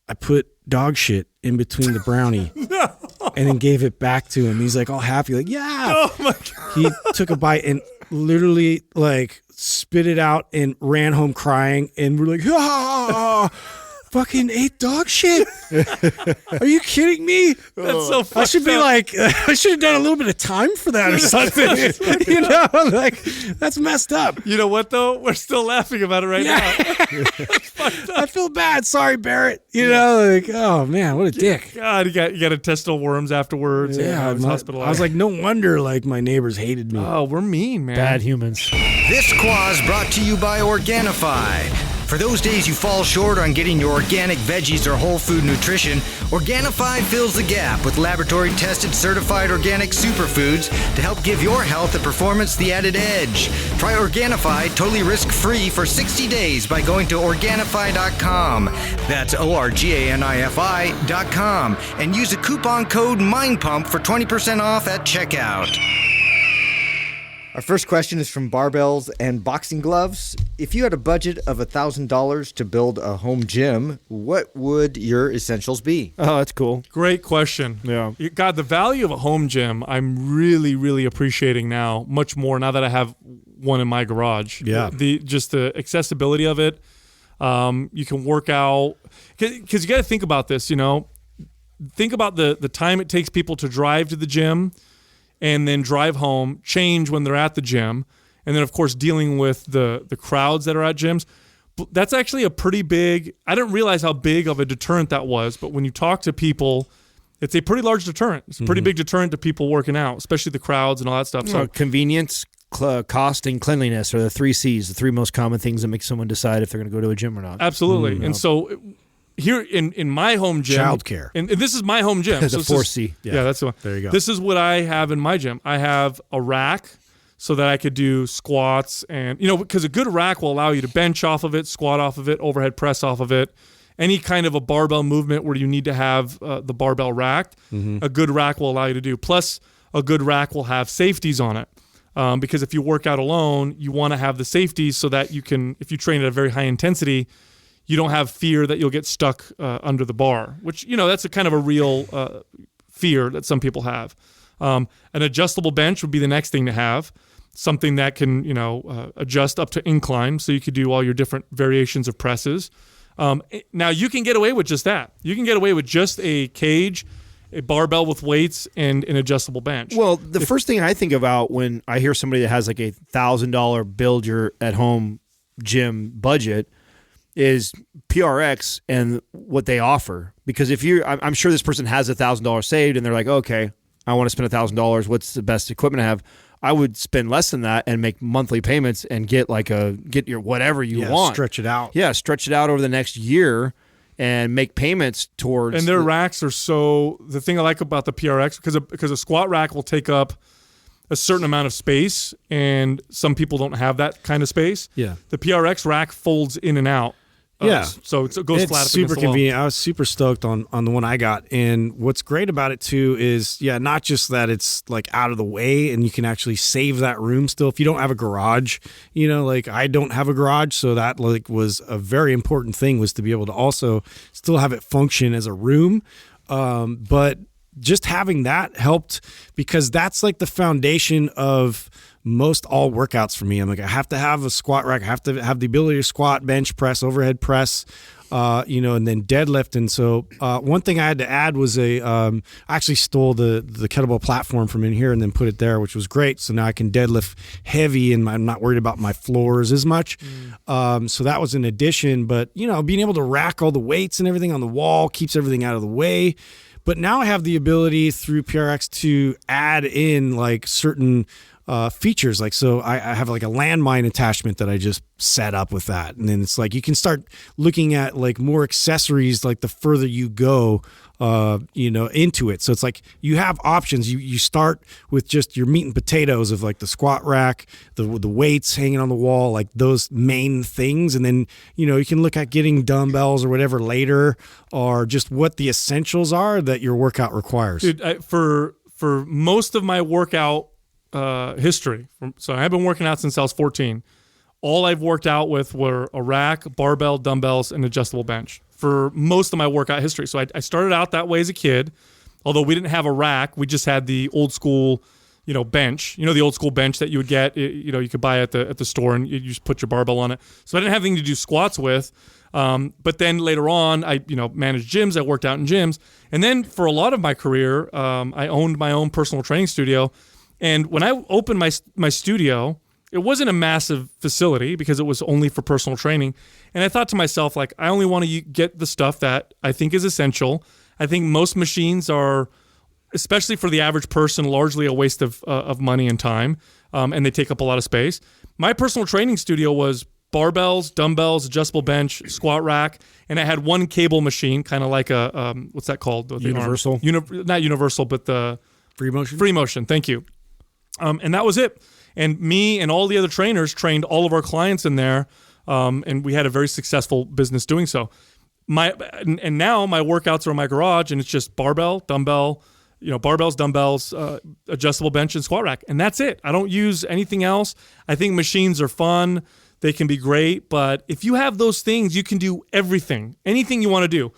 I put dog shit in between the brownie and then gave it back to him. He's like all happy, like, yeah. Oh my God. He took a bite and literally like spit it out and ran home crying. And we're like, ah. Fucking ate dog shit. Are you kidding me? That's so fucked I should be up. like, I should have done a little bit of time for that or something. Like that's messed up. You know what though? We're still laughing about it right now. I feel bad. Sorry, Barrett. Like, oh man, what a dick. God, you got intestinal worms afterwards. Yeah, I was hospitalized. I was like, no wonder like my neighbors hated me. Oh, we're mean, man. Bad humans. This Quaz brought to you by Organifi. For those days you fall short on getting your organic veggies or whole food nutrition, Organifi fills the gap with laboratory-tested certified organic superfoods to help give your health and performance the added edge. Try Organifi totally risk-free for 60 days by going to Organifi.com. That's ORGANIFI.com. And use the coupon code MINDPUMP for 20% off at checkout. Our first question is from Barbells and Boxing Gloves. If you had a budget of $1,000 to build a home gym, what would your essentials be? Oh, that's cool. Great question. Yeah. God, the value of a home gym, I'm really, really appreciating now, much more now that I have one in my garage. Yeah. Just the accessibility of it. You can work out. Because you got to think about this, Think about the time it takes people to drive to the gym and then drive home, change when they're at the gym, and then, of course, dealing with the crowds that are at gyms. That's actually a pretty big – I didn't realize how big of a deterrent that was, but when you talk to people, it's a pretty large deterrent. It's a pretty big deterrent to people working out, especially the crowds and all that stuff. So convenience, cost, and cleanliness are the 3 C's, the 3 most common things that make someone decide if they're going to go to a gym or not. Absolutely. And so – here in my home gym, childcare, and this is my home gym. The so 4C. Yeah, that's the one. There you go. This is what I have in my gym. I have a rack so that I could do squats, and because a good rack will allow you to bench off of it, squat off of it, overhead press off of it. Any kind of a barbell movement where you need to have the barbell racked, a good rack will allow you to do. Plus, a good rack will have safeties on it. Because if you work out alone, you want to have the safeties so that you can, if you train at a very high intensity, you don't have fear that you'll get stuck under the bar, which, that's a kind of a real fear that some people have. An adjustable bench would be the next thing to have, something that can, adjust up to incline so you could do all your different variations of presses. Now, you can get away with just that. You can get away with just a cage, a barbell with weights, and an adjustable bench. Well, the first thing I think about when I hear somebody that has like $1,000 build your at-home gym budget is PRX and what they offer. Because if I'm sure this person has $1,000 saved and they're like, okay, I want to spend $1,000. What's the best equipment I have? I would spend less than that and make monthly payments and get your whatever you want. Stretch it out. Yeah, stretch it out over the next year and make payments towards. And their racks are the thing I like about the PRX, because a squat rack will take up a certain amount of space, and some people don't have that kind of space. Yeah. The PRX rack folds in and out. Yeah. So it goes it's flat up super against the wall. convenient. I was super stoked on the one I got. And what's great about it too is, not just that it's like out of the way and you can actually save that room still. If you don't have a garage, like I don't have a garage. So that was a very important thing, was to be able to also still have it function as a room. But just having that helped, because that's like the foundation of most all workouts for me. I'm like, I have to have a squat rack. I have to have the ability to squat, bench press, overhead press, and then deadlift. And so one thing I had to add was I actually stole the kettlebell platform from in here and then put it there, which was great. So now I can deadlift heavy and I'm not worried about my floors as much. So that was an addition. But, being able to rack all the weights and everything on the wall keeps everything out of the way. But now I have the ability through PRX to add in like certain features. Like, so I have like a landmine attachment that I just set up with that. And then it's like, you can start looking at like more accessories, like the further you go, into it. So it's like, you have options. You start with just your meat and potatoes of like the squat rack, the weights hanging on the wall, like those main things. And then, you can look at getting dumbbells or whatever later, or just what the essentials are that your workout requires. Dude, for most of my workout history, so I've been working out since I was 14. All I've worked out with were a rack, barbell, dumbbells, and adjustable bench for most of my workout history. So I started out that way as a kid. Although we didn't have a rack, we just had the old school, bench. The old school bench that you would get, you could buy at the store, and you just put your barbell on it. So I didn't have anything to do squats with. But then later on, I managed gyms. I worked out in gyms, and then for a lot of my career, I owned my own personal training studio. And when I opened my studio, it wasn't a massive facility because it was only for personal training. And I thought to myself, like, I only want to get the stuff that I think is essential. I think most machines are, especially for the average person, largely a waste of money and time, and they take up a lot of space. My personal training studio was barbells, dumbbells, adjustable bench, squat rack, and I had one cable machine, kind of like a, what's that called? Universal? Not universal, but the... Free motion? Free motion, thank you. And that was it. And me and all the other trainers trained all of our clients in there, and we had a very successful business doing so. And now my workouts are in my garage, and it's just barbell, dumbbell, barbells, dumbbells, adjustable bench, and squat rack, and that's it. I don't use anything else. I think machines are fun. They can be great, but if you have those things, you can do anything you want to do.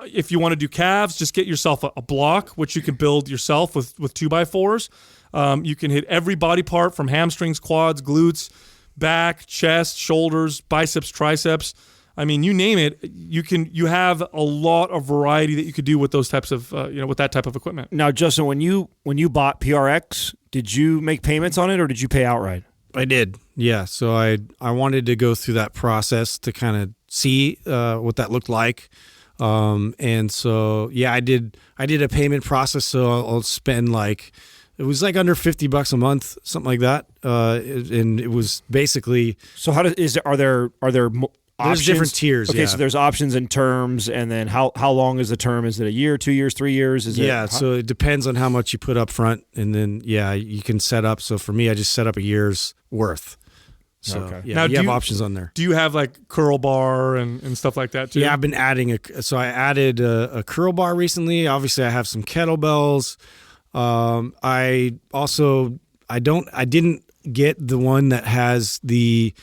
If you want to do calves, just get yourself a block, which you can build yourself with 2x4s. You can hit every body part from hamstrings, quads, glutes, back, chest, shoulders, biceps, triceps. I mean, you name it. You have a lot of variety that you could do with those types of with that type of equipment. Now, Justin, when you bought PRX, did you make payments on it or did you pay outright? I did. Yeah. So I wanted to go through that process to kind of see what that looked like. And so, I did a payment process. So I'll spend it was like under $50 a month, something like that. And it was basically. So are there options? There's different tiers. Okay. So there's options and terms. And then how long is the term? Is it a year, 2 years, 3 years? So it depends on how much you put up front. And then, you can set up. So for me, I just set up a year's worth. So okay. Now, you have options on there. Do you have like curl bar and stuff like that too? Yeah, I've been adding I added a curl bar recently. Obviously I have some kettlebells. I didn't get the one that has the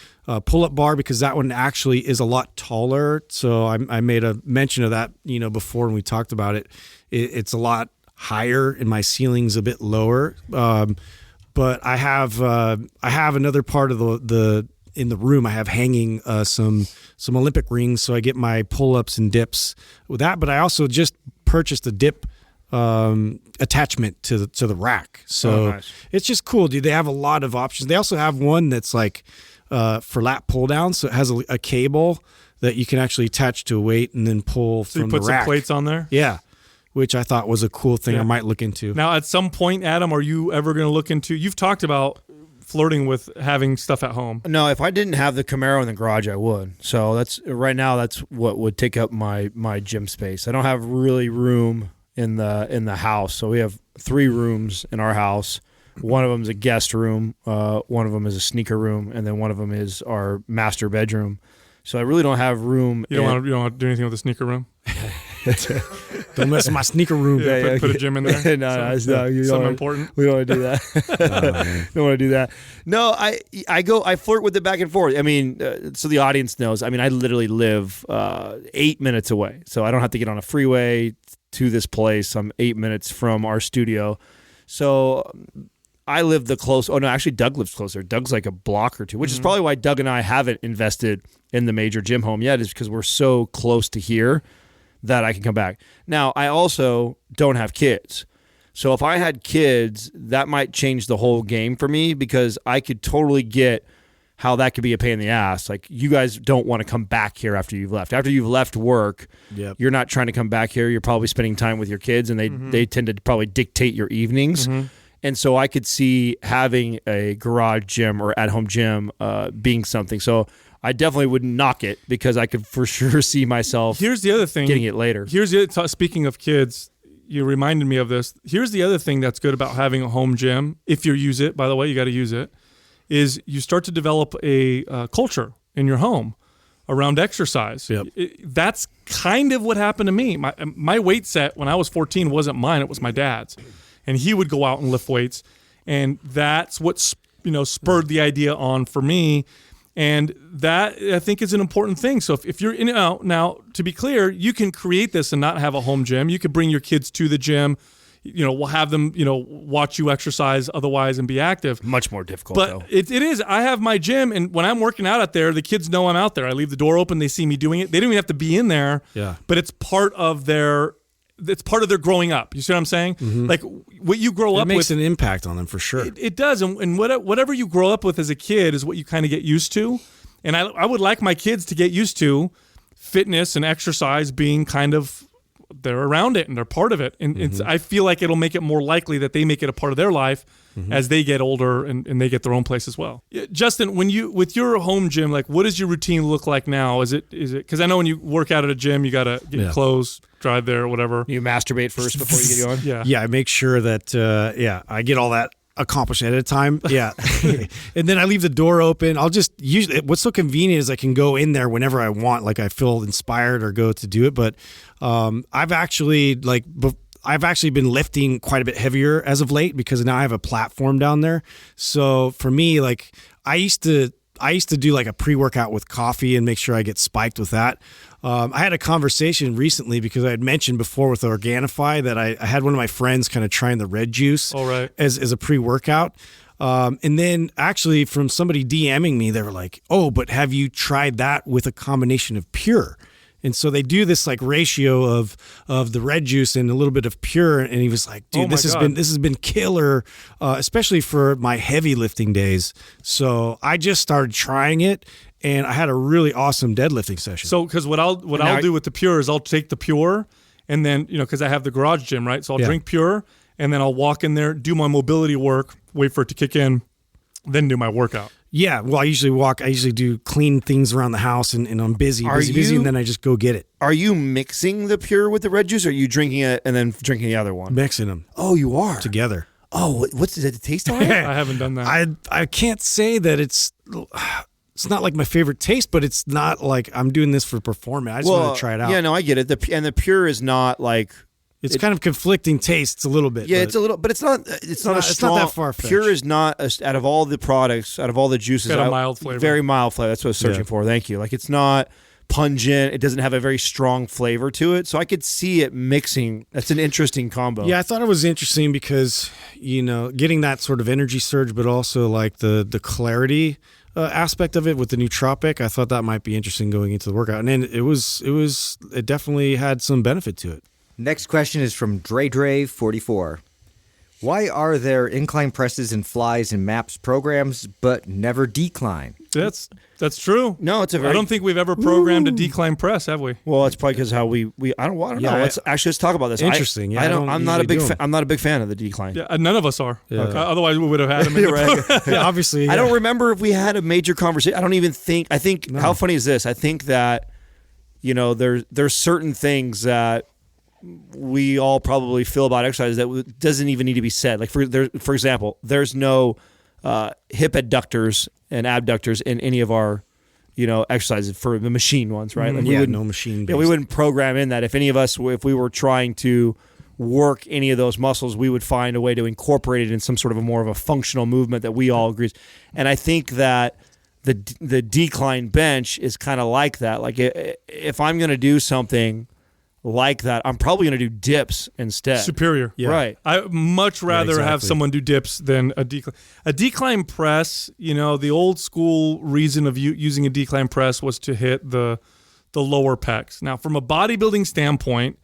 pull-up bar because that one actually is a lot taller. So I made a mention of that, before when we talked about it. It's a lot higher and my ceiling's a bit lower. But I have another part of the in the room. I have hanging some Olympic rings, so I get my pull-ups and dips with that. But I also just purchased a dip attachment to the rack, so nice. It's just cool, dude. They have a lot of options. They also have one that's like for lat pull down, so it has a cable that you can actually attach to a weight and then pull So you from put the some rack. plates on there? Yeah, which I thought was a cool thing Yeah. I might look into. Now, at some point, Adam, are you ever going to look into? You've talked about flirting with having stuff at home. No, if I didn't have the Camaro in the garage, I would. So that's what would take up my gym space. I don't have really room in the house. So we have 3 rooms in our house. One of them is a guest room, one of them is a sneaker room, and then one of them is our master bedroom. So I really don't have room. You don't want to do anything with the sneaker room? Don't mess with my sneaker room. Put a gym in there. no, Something important. We don't want to do that. Don't want to do that. No, I flirt with it back and forth. I mean, so the audience knows. I mean, I literally live 8 minutes away, so I don't have to get on a freeway to this place. I'm 8 minutes from our studio, so I live the close. Oh no, actually, Doug lives closer. Doug's like a block or two, which is probably why Doug and I haven't invested in the major gym home yet, is because we're so close to here that I can come back. Now, I also don't have kids. So if I had kids, that might change the whole game for me, because I could totally get how that could be a pain in the ass. Like, you guys don't want to come back here after you've left. After you've left work, you're not trying to come back here. You're probably spending time with your kids, and they tend to probably dictate your evenings. And so I could see having a garage gym or at-home gym being something. So I definitely wouldn't knock it, because I could for sure see myself Here's the other thing. getting it later. Here's the other, speaking of kids, you reminded me of this. Here's the other thing that's good about having a home gym, if you use it, by the way, you got to use it, is you start to develop a culture in your home around exercise. Yep. That's kind of what happened to me. My weight set when I was 14 wasn't mine, it was my dad's. And he would go out and lift weights. And that's what spurred the idea on for me. And that, I think, is an important thing. So if you're now, to be clear, you can create this and not have a home gym. You could bring your kids to the gym. We'll have them, watch you exercise otherwise and be active. Much more difficult, But though. it is. I have my gym, and when I'm working out there, the kids know I'm out there. I leave the door open. They see me doing it. They don't even have to be in there. Yeah. But it's part of their growing up. You see what I'm saying? Like, what you grow It up makes with. an impact on them for sure. It does. And whatever you grow up with as a kid is what you kind of get used to. And I would like my kids to get used to fitness and exercise being kind of, they're around it and they're part of it. And I feel like it'll make it more likely that they make it a part of their life as they get older and they get their own place as well. Yeah, Justin, with your home gym, like, what does your routine look like now? Is it because I know when you work out at a gym, you got to get clothes, drive there, or whatever. You mastrabate first before you get going? Yeah. Yeah, I make sure that I get all that accomplished at a time. Yeah. And then I leave the door open. I'll just usually, what's so convenient is I can go in there whenever I want, like I feel inspired or go to do it. But I've actually been lifting quite a bit heavier as of late, because now I have a platform down there. So for me, like, I used to do like a pre-workout with coffee and make sure I get spiked with that. I had a conversation recently, because I had mentioned before with Organifi that I had one of my friends kind of trying the red juice as a pre-workout. And then actually from somebody DMing me, they were like, "Oh, but have you tried that with a combination of Pure?" And so they do this like ratio of the red juice and a little bit of Pure, and he was like, "Dude, this has been killer, especially for my heavy lifting days." So I just started trying it, and I had a really awesome deadlifting session. So, because what I'll do with the Pure is I'll take the Pure, and then because I have the garage gym, right? So I'll drink Pure, and then I'll walk in there, do my mobility work, wait for it to kick in, then do my workout. Yeah, well, I usually do clean things around the house, and I'm busy, and then I just go get it. Are you mixing the Pure with the red juice, or are you drinking it and then drinking the other one? Mixing them. Oh, you are? Together. Oh, what's does it taste all right? I haven't done that. I can't say that it's not like my favorite taste, but it's not like I'm doing this for performance. I just want to try it out. Yeah, no, I get it. The Pure is not like... It's kind of conflicting tastes a little bit. Yeah, it's a little, but it's not that far-fetched. Pure is not out of all the products, out of all the juices, got a mild flavor. Very mild flavor. That's what I was searching for. Thank you. Like, it's not pungent. It doesn't have a very strong flavor to it. So I could see it mixing. That's an interesting combo. Yeah, I thought it was interesting because, getting that sort of energy surge, but also like the clarity aspect of it with the nootropic. I thought that might be interesting going into the workout. And then it definitely had some benefit to it. Next question is from Dre44. Why are there incline presses and flies in MAPS programs but never decline? That's true. No, it's a very. I don't think we've ever programmed a decline press, have we? Well, it's probably because how we I don't know. Let's talk about this. Interesting. I'm not a big fan of the decline. Yeah, none of us are. Yeah. Otherwise, we would have had them. In Right. Yeah, obviously. I don't remember if we had a major conversation. I don't even think. I think how funny is this? I think that there's certain things that we all probably feel about exercise that doesn't even need to be said. Like for example, there's no hip adductors and abductors in any of our exercises for the machine ones, right? Like no machine based. Yeah, we wouldn't program in that. If any of us, if we were trying to work any of those muscles, we would find a way to incorporate it in some sort of more of a functional movement that we all agree. And I think that the decline bench is kind of like that. Like if I'm going to do something like that, I'm probably going to do dips instead. Superior. Yeah. Right. I much rather have someone do dips than a decline. A decline press, the old school reason of using a decline press was to hit the lower pecs. Now, from a bodybuilding standpoint,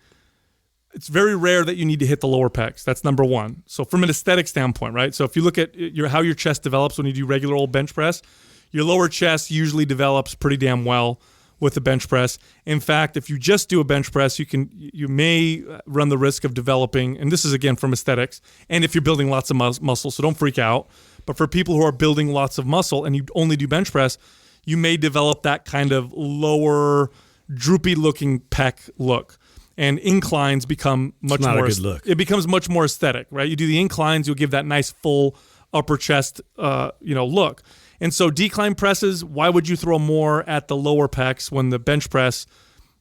it's very rare that you need to hit the lower pecs. That's number one. So from an aesthetic standpoint, right? So if you look at how your chest develops when you do regular old bench press, your lower chest usually develops pretty damn well with the bench press. In fact, if you just do a bench press, you may run the risk of developing, and this is again from aesthetics, and if you're building lots of muscle, so don't freak out. But for people who are building lots of muscle and you only do bench press, you may develop that kind of lower, droopy looking pec look. And inclines become much more. A good look. It becomes much more aesthetic, right? You do the inclines, you'll give that nice full upper chest, look. And so decline presses, why would you throw more at the lower pecs when the bench press,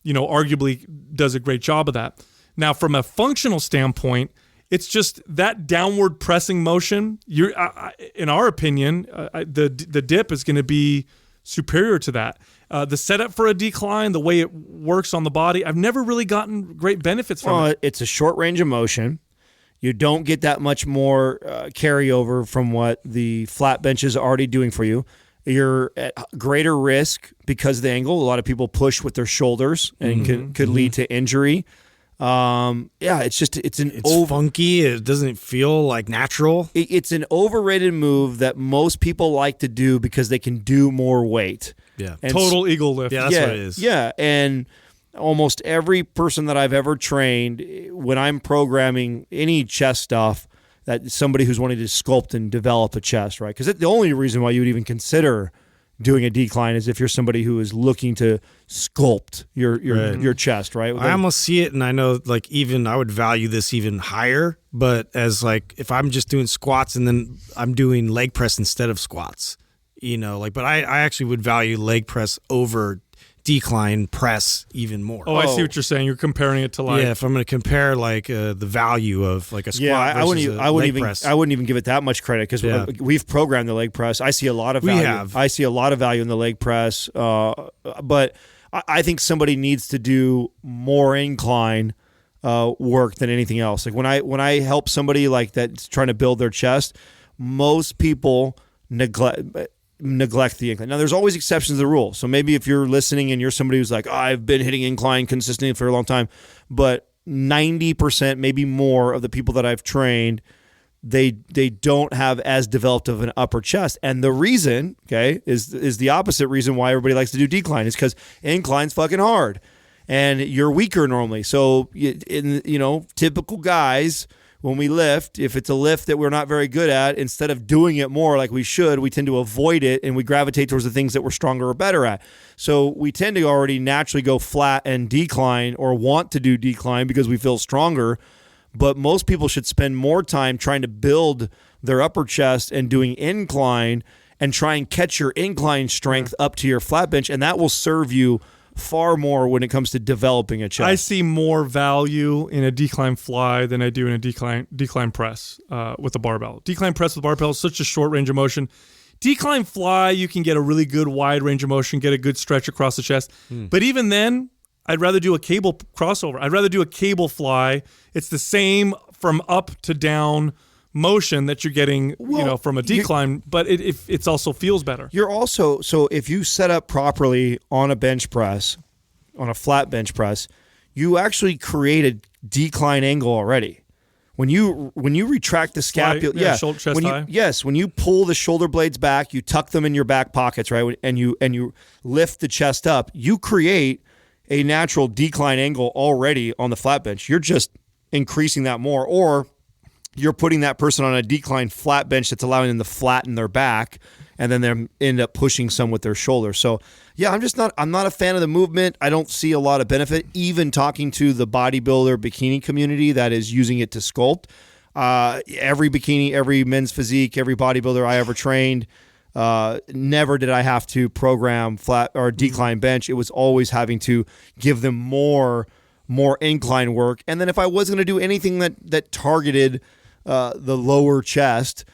arguably does a great job of that? Now, from a functional standpoint, it's just that downward pressing motion. In our opinion, the dip is going to be superior to that. The setup for a decline, the way it works on the body, I've never really gotten great benefits from it. It's a short range of motion. You don't get that much more carryover from what the flat bench is already doing for you. You're at greater risk because of the angle. A lot of people push with their shoulders and could lead to injury. It's funky. It doesn't feel like natural. It's an overrated move that most people like to do because they can do more weight. Yeah, and total eagle lift. Yeah, that's what it is. Yeah, and almost every person that I've ever trained, when I'm programming any chest stuff, that somebody who's wanting to sculpt and develop a chest, right? Because the only reason why you would even consider doing a decline is if you're somebody who is looking to sculpt your chest, right? I almost see it, and I know even I would value this even higher, but as if I'm just doing squats and then I'm doing leg press instead of squats, but I actually would value leg press over decline press even more. Oh, I see what you're saying. You're comparing it to if I'm going to compare the value of a squat versus a leg press. I wouldn't even give it that much credit because we've programmed the leg press. I see a lot of value. I see a lot of value in the leg press, but I think somebody needs to do more incline work than anything else. Like when I help somebody like that's trying to build their chest, most people neglect the incline. Now, there's always exceptions to the rule. So maybe if you're listening and you're somebody who's like, I've been hitting incline consistently for a long time, but 90%, maybe more of the people that I've trained, they don't have as developed of an upper chest. And the reason, is the opposite reason why everybody likes to do decline is because incline's fucking hard and you're weaker normally. So, typical guys, when we lift, if it's a lift that we're not very good at, instead of doing it more like we should, we tend to avoid it and we gravitate towards the things that we're stronger or better at. So we tend to already naturally go flat and decline or want to do decline because we feel stronger. But most people should spend more time trying to build their upper chest and doing incline and try and catch your incline strength up to your flat bench, and that will serve you far more when it comes to developing a chest. I see more value in a decline fly than I do in a decline press with a barbell. Decline press with barbell is such a short range of motion. Decline fly, you can get a really good wide range of motion, get a good stretch across the chest. But even then, I'd rather do a cable crossover. I'd rather do a cable fly. It's the same from up to down motion that you're getting, from a decline, but it also feels better. You're also, so if you set up properly on a bench press, on a flat bench press, you actually create a decline angle already. When you retract the scapula, shoulder, chest high. When you pull the shoulder blades back, you tuck them in your back pockets, right? And you lift the chest up, you create a natural decline angle already on the flat bench. You're just increasing that more, or you're putting that person on a decline flat bench that's allowing them to flatten their back, and then they end up pushing some with their shoulder. So yeah, I'm not a fan of the movement. I don't see a lot of benefit. Even talking to the bodybuilder bikini community that is using it to sculpt, every bikini, every men's physique, every bodybuilder I ever trained, never did I have to program flat or decline bench. It was always having to give them more incline work. And then if I was going to do anything that targeted the lower chest,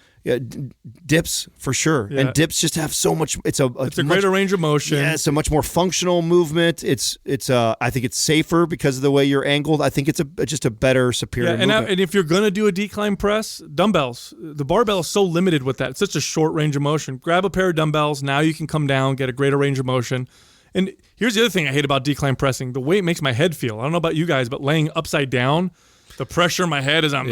dips for sure. Yeah. And dips just have so much. It's a greater range of motion. Yeah, it's a much more functional movement. It's I think it's safer because of the way you're angled. I think it's just a better, superior movement. And if you're going to do a decline press, dumbbells, the barbell is so limited with that. It's such a short range of motion. Grab a pair of dumbbells. Now you can come down, get a greater range of motion. And here's the other thing I hate about decline pressing. The way it makes my head feel. I don't know about you guys, but laying upside down, the pressure in my head is on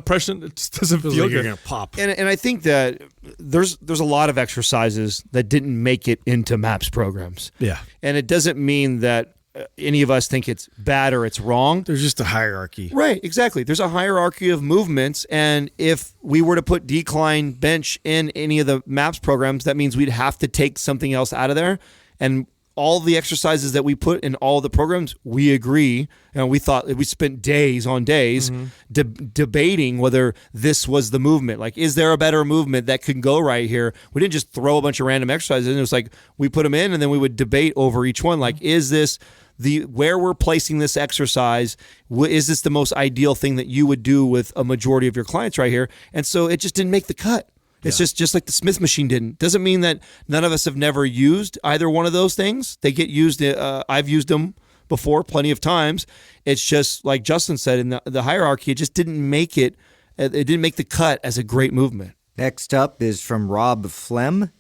pressure. It just doesn't feel like good. You're gonna pop. And I think that there's a lot of exercises that didn't make it into MAPS programs. Yeah. And it doesn't mean that any of us think it's bad or it's wrong. There's just a hierarchy. Right, exactly. There's a hierarchy of movements, and if we were to put decline bench in any of the MAPS programs, that means we'd have to take something else out of there. And all the exercises that we put in all the programs, we agree. And we spent days on days debating whether this was the movement. Like, is there a better movement that could go right here? We didn't just throw a bunch of random exercises in. It was like we put them in, and then we would debate over each one. Like, is this where we're placing this exercise? Is this the most ideal thing that you would do with a majority of your clients right here? And so it just didn't make the cut. It's just like the Smith machine didn't. Doesn't mean that none of us have never used either one of those things. They get used. I've used them before plenty of times. It's just like Justin said in the hierarchy. It just didn't make it. It didn't make the cut as a great movement. Next up is from Rob Flem.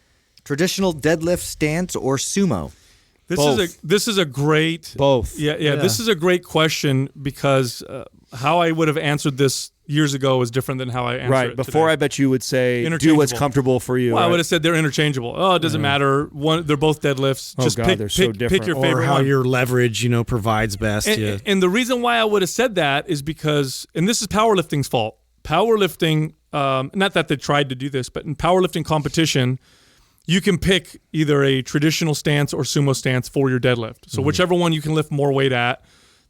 Traditional deadlift stance or sumo? This is a great both. Yeah. This is a great question because how I would have answered this years ago is different than how I answer it before today. I bet you would say do what's comfortable for you. Well, I would have said they're interchangeable. Oh, it doesn't matter. They're both deadlifts. Just pick your favorite or how one. your leverage, provides best. And the reason why I would have said that is because, and this is powerlifting's fault. Powerlifting, not that they tried to do this, but in powerlifting competition, you can pick either a traditional stance or sumo stance for your deadlift. So whichever one you can lift more weight at,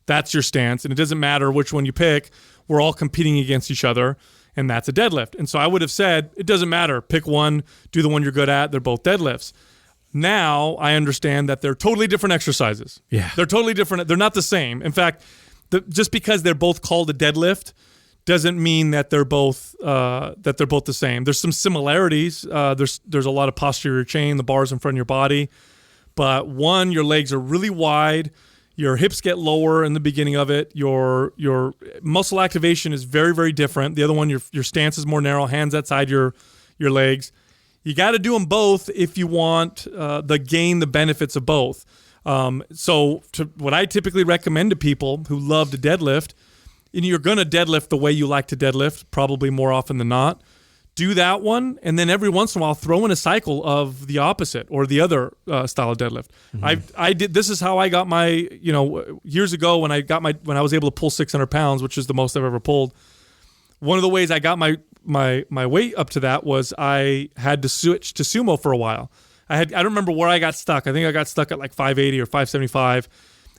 that's your stance. And it doesn't matter which one you pick. We're all competing against each other, and that's a deadlift. And so I would have said, it doesn't matter. Pick one, do the one you're good at. They're both deadlifts. Now I understand that they're totally different exercises. Yeah. They're totally different. They're not the same. In fact, just because they're both called a deadlift doesn't mean that they're both the same. There's some similarities. There's a lot of posterior chain, the bars in front of your body. But one, your legs are really wide. Your hips get lower in the beginning of it. Your muscle activation is very, very different. The other one, your stance is more narrow, hands outside your legs. You got to do them both if you want the benefits of both. So what I typically recommend to people who love to deadlift, and you're going to deadlift the way you like to deadlift, probably more often than not, do that one, and then every once in a while throw in a cycle of the opposite or the other style of deadlift. I did. This is how I got my, years ago when I was able to pull 600 pounds, which is the most I've ever pulled. One of the ways I got my weight up to that was I had to switch to sumo for a while. I don't remember where I got stuck. I think I got stuck at like 580 or 575.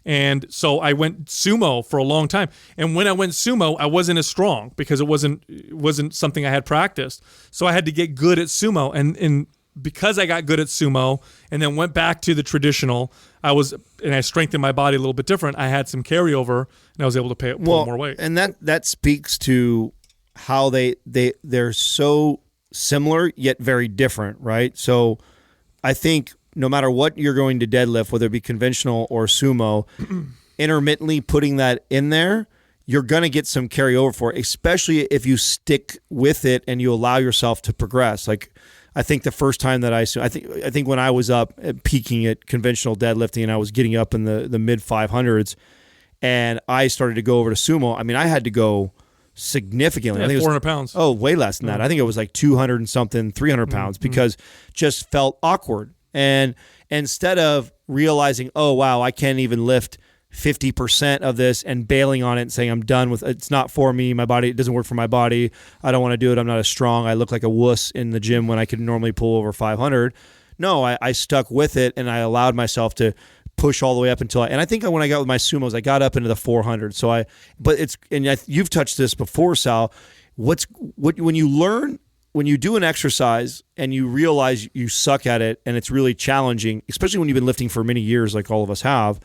And so I went sumo for a long time. And when I went sumo, I wasn't as strong because it wasn't something I had practiced. So I had to get good at sumo. And because I got good at sumo and then went back to the traditional, I strengthened my body a little bit different. I had some carryover and I was able to pull more weight. And that speaks to how they're so similar yet very different, right? So I think no matter what you're going to deadlift, whether it be conventional or sumo, intermittently putting that in there, you're going to get some carryover for it, especially if you stick with it and you allow yourself to progress. Like, I think the first time that I think when I was up at peaking at conventional deadlifting and I was getting up in the mid 500s and I started to go over to sumo, I mean, I had to go significantly. Yeah, I think 400 it was, pounds. Oh, way less than that. I think it was like 200 and something, 300 pounds because just felt awkward. And instead of realizing, oh, wow, I can't even lift 50% of this and bailing on it and saying I'm done with it's not for me, my body, it doesn't work for my body, I don't want to do it, I'm not as strong, I look like a wuss in the gym when I could normally pull over 500. No, I stuck with it and I allowed myself to push all the way up until and I think when I got with my sumos, I got up into the 400. So you've touched this before, Sal. When you do an exercise and you realize you suck at it and it's really challenging, especially when you've been lifting for many years like all of us have,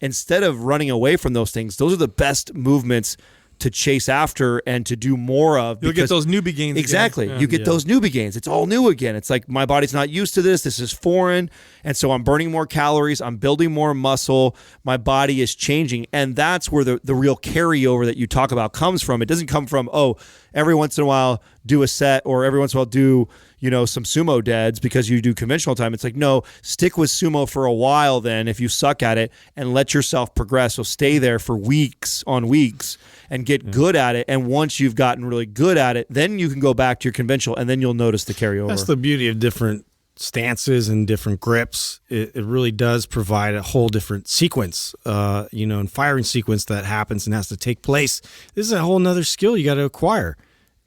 instead of running away from those things, those are the best movements to chase after and to do more of. You'll get those newbie gains. Exactly. Again. You get those newbie gains. It's all new again. It's like my body's not used to this. This is foreign. And so I'm burning more calories. I'm building more muscle. My body is changing. And that's where the real carryover that you talk about comes from. It doesn't come from, every once in a while do a set or every once in a while do some sumo deads because you do conventional time. It's like, no, stick with sumo for a while then if you suck at it and let yourself progress. So stay there for weeks on weeks and get good at it. And once you've gotten really good at it, then you can go back to your conventional and then you'll notice the carryover. That's the beauty of different stances and different grips. It really does provide a whole different sequence, and firing sequence that happens and has to take place. This is a whole nother skill you got to acquire.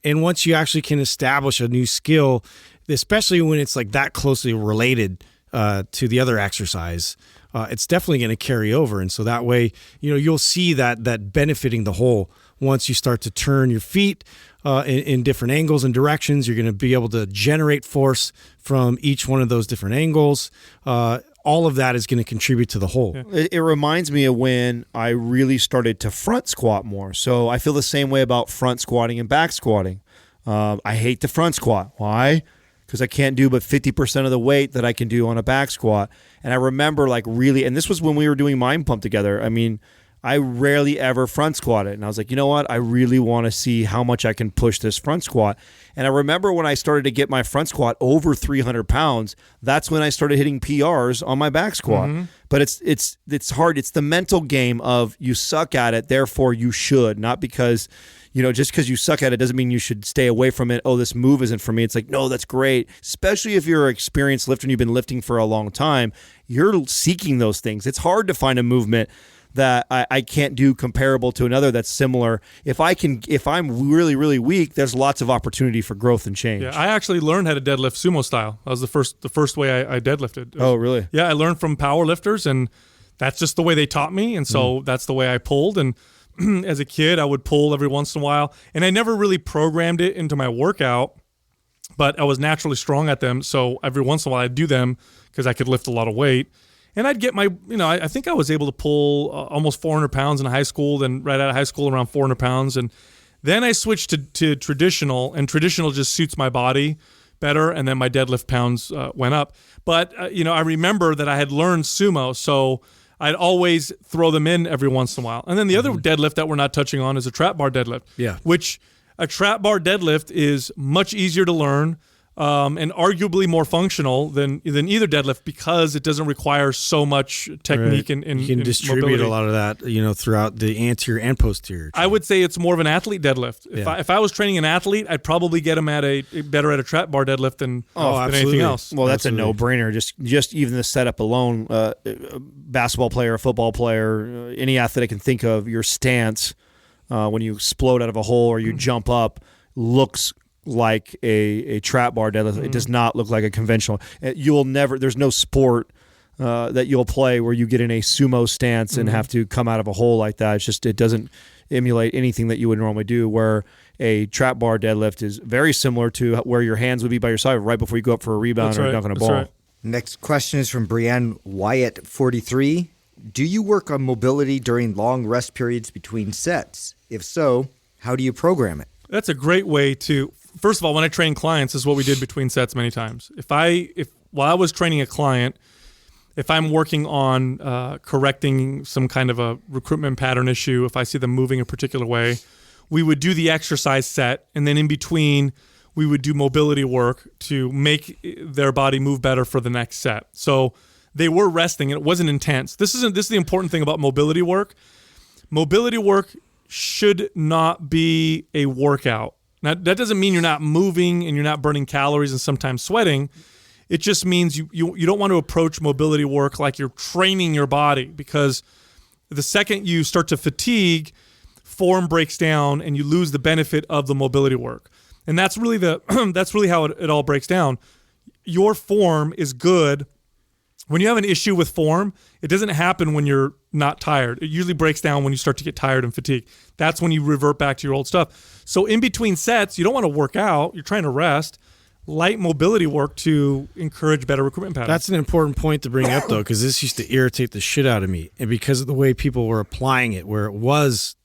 And once you actually can establish a new skill, especially when it's like that closely related to the other exercise, it's definitely going to carry over. And so that way, you'll see that benefiting the whole. Once you start to turn your feet in different angles and directions, you're going to be able to generate force from each one of those different angles. All of that is going to contribute to the whole. Yeah. It reminds me of when I really started to front squat more. So I feel the same way about front squatting and back squatting. I hate the front squat. Why? Because I can't do but 50% of the weight that I can do on a back squat. And I remember and this was when we were doing Mind Pump together. I mean, I rarely ever front squatted. And I was like, you know what? I really want to see how much I can push this front squat. And I remember when I started to get my front squat over 300 pounds, that's when I started hitting PRs on my back squat. Mm-hmm. But it's hard. It's the mental game of you suck at it, therefore you should. Not because, just because you suck at it doesn't mean you should stay away from it. Oh, this move isn't for me. It's like, no, that's great. Especially if you're an experienced lifter and you've been lifting for a long time, you're seeking those things. It's hard to find a movement that I can't do comparable to another that's similar. If I'm really, really weak, there's lots of opportunity for growth and change. Yeah, I actually learned how to deadlift sumo style. That was the first way I deadlifted. Oh, really? Yeah, I learned from power lifters, and that's just the way they taught me, and so that's the way I pulled. And as a kid, I would pull every once in a while, and I never really programmed it into my workout, but I was naturally strong at them, so every once in a while I'd do them because I could lift a lot of weight. And I'd get I think I was able to pull almost 400 pounds in high school, then right out of high school around 400 pounds. And then I switched to traditional, and traditional just suits my body better. And then my deadlift pounds went up. But, I remember that I had learned sumo, so I'd always throw them in every once in a while. And then the other deadlift that we're not touching on is a trap bar deadlift. Yeah. Which a trap bar deadlift is much easier to learn. And arguably more functional than either deadlift because it doesn't require so much technique and you can distribute mobility. a lot of that, throughout the anterior and posterior. I would say it's more of an athlete deadlift. If I was training an athlete, I'd probably get him better at a trap bar deadlift than anything else. Well, that's absolutely a no-brainer. Just even the setup alone, basketball player, football player, any athlete I can think of, your stance when you explode out of a hole or you jump up looks like a trap bar deadlift. It does not look like a conventional. There's no sport that you'll play where you get in a sumo stance and have to come out of a hole like that. It's just, it doesn't emulate anything that you would normally do, where a trap bar deadlift is very similar to where your hands would be by your side right before you go up for a rebound or dunking a ball. Right. Next question is from Brianne Wyatt, 43. Do you work on mobility during long rest periods between sets? If so, how do you program it? That's a great way to. First of all, when I train clients, this is what we did between sets many times. While I was training a client, if I'm working on correcting some kind of a recruitment pattern issue, if I see them moving a particular way, we would do the exercise set, and then in between, we would do mobility work to make their body move better for the next set. So they were resting, and it wasn't intense. This is the important thing about mobility work. Mobility work should not be a workout. Now, that doesn't mean you're not moving and you're not burning calories and sometimes sweating. It just means you don't want to approach mobility work like you're training your body, because the second you start to fatigue, form breaks down and you lose the benefit of the mobility work. And that's really that's really how it all breaks down. Your form is good. When you have an issue with form, it doesn't happen when you're not tired. It usually breaks down when you start to get tired and fatigue. That's when you revert back to your old stuff. So in between sets, you don't want to work out. You're trying to rest. Light mobility work to encourage better recruitment patterns. That's an important point to bring up, though, because this used to irritate the shit out of me. And because of the way people were applying it, where it was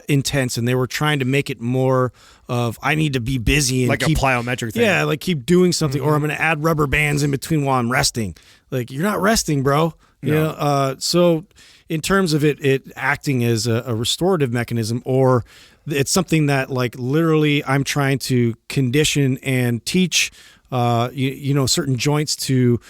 intense and they were trying to make it more of, I need to be busy and like a plyometric thing. Yeah, like keep doing something, or I'm going to add rubber bands in between while I'm resting. Like, you're not resting, bro. You know, so in terms of it acting as a restorative mechanism, or it's something that, like, literally I'm trying to condition and teach, certain joints to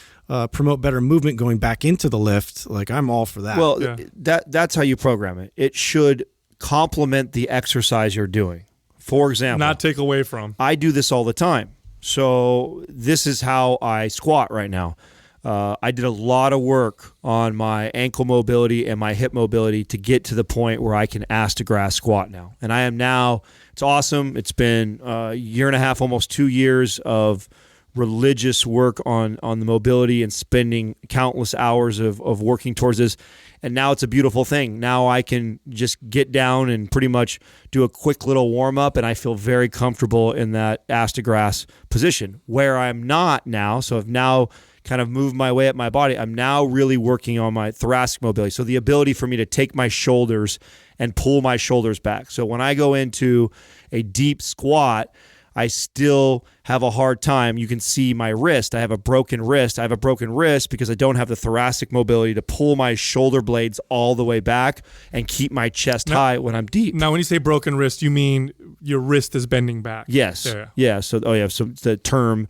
promote better movement going back into the lift. Like, I'm all for that. Well, that's how you program it. It should complement the exercise you're doing. For example, not take away from. I do this all the time. So this is how I squat right now. I did a lot of work on my ankle mobility and my hip mobility to get to the point where I can ass to grass squat now. And I am now, it's awesome. It's been a year and a half, almost 2 years of religious work on the mobility and spending countless hours of working towards this. And now it's a beautiful thing. Now I can just get down and pretty much do a quick little warm up, and I feel very comfortable in that ass to grass position. Where I'm not now, so I've now kind of moved my way up my body, I'm now really working on my thoracic mobility. So the ability for me to take my shoulders and pull my shoulders back. So when I go into a deep squat, I still have a hard time. You can see my wrist. I have a broken wrist. I have a broken wrist because I don't have the thoracic mobility to pull my shoulder blades all the way back and keep my chest high when I'm deep. Now, when you say broken wrist, you mean your wrist is bending back? Yes. There. Yeah. So, so the term.